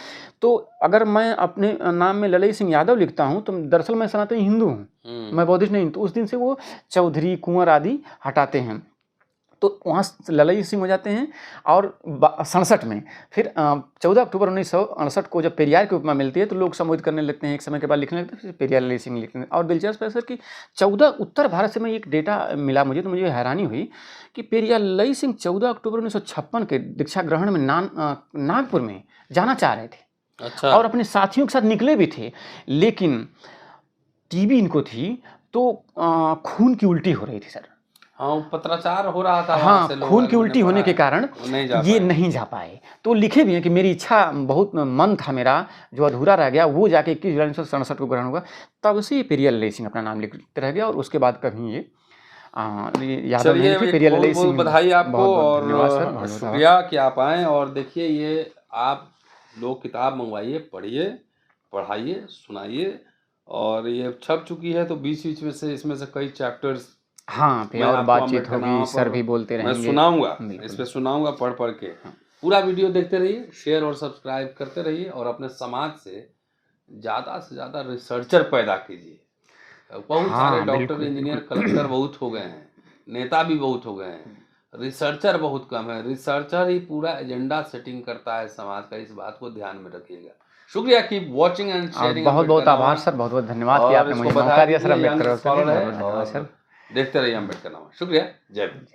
तो अगर मैं अपने नाम में ललित सिंह यादव लिखता हूँ तो दरअसल मैं सनातनी हिंदू हूँ, मैं बौद्धिस्ट नहीं। तो उस दिन से वो चौधरी कुंवर आदि हटाते हैं, तो वहाँ ललित सिंह हो जाते हैं। और 67 में फिर 14 अक्टूबर 1968 को जब पेरियार की उपमा मिलती है तो लोग संबोधित करने लगते हैं, एक समय के बाद लिखने लगते हैं, फिर पेरियार ललित सिंह लिखते हैं। और दिलचस्प है सर कि 14 उत्तर भारत से मैं एक डेटा मिला मुझे, तो मुझे हैरानी हुई कि पेरियार ललित सिंह 14 अक्टूबर 1956 के दीक्षा ग्रहण में नागपुर में जाना चाह रहे थे। अच्छा। और अपने साथियों के साथ निकले भी थे, लेकिन टीबी इनको थी तो खून की उल्टी हो रही थी सर। हाँ, पत्राचार हो रहा था। हाँ, खून की उल्टी होने के कारण ये नहीं जा पाए। तो लिखे भी हैं कि मेरी इच्छा, बहुत मन था मेरा जो अधूरा रह गया, वो जाके 21 जुलाई 1967 को ग्रहण हुआ। तब से पेरियार ललित सिंह अपना नाम लिखते रह गया और उसके बाद कभी ये यादव नहीं थे। पेरियार ललित सिंह, बधाई आपको और शुक्रिया कि आप आए। और देखिए, ये आप लोग किताब मंगवाइए, पढ़िए, पढ़ाइए, सुनाइए। और ये छप चुकी है तो बीच में से इसमें से कई चैप्टर्स और बातचीत होगी, सर भी बोलते रहेंगे, मैं सुनाऊंगा, इस पे सुनाऊंगा पढ़ के। पूरा वीडियो देखते रहिए, शेयर और सब्सक्राइब करते रहिए और अपने समाज से ज़्यादा रिसर्चर पैदा कीजिए। बहुत सारे डॉक्टर, इंजीनियर, कलेक्टर बहुत हो गए हैं, नेता भी बहुत हो गए हैं, रिसर्चर बहुत कम है। रिसर्चर ही पूरा एजेंडा सेटिंग करता है समाज का, इस बात को ध्यान में रखिएगा। शुक्रिया, कीप वॉचिंग एंड शेयरिंग। बहुत आभार सर, बहुत धन्यवाद कि आपने मुझे मौका दिया सर। अम्बेडकर सर, देखते रहिए अम्बेडकर नामा। शुक्रिया, जय हिंद।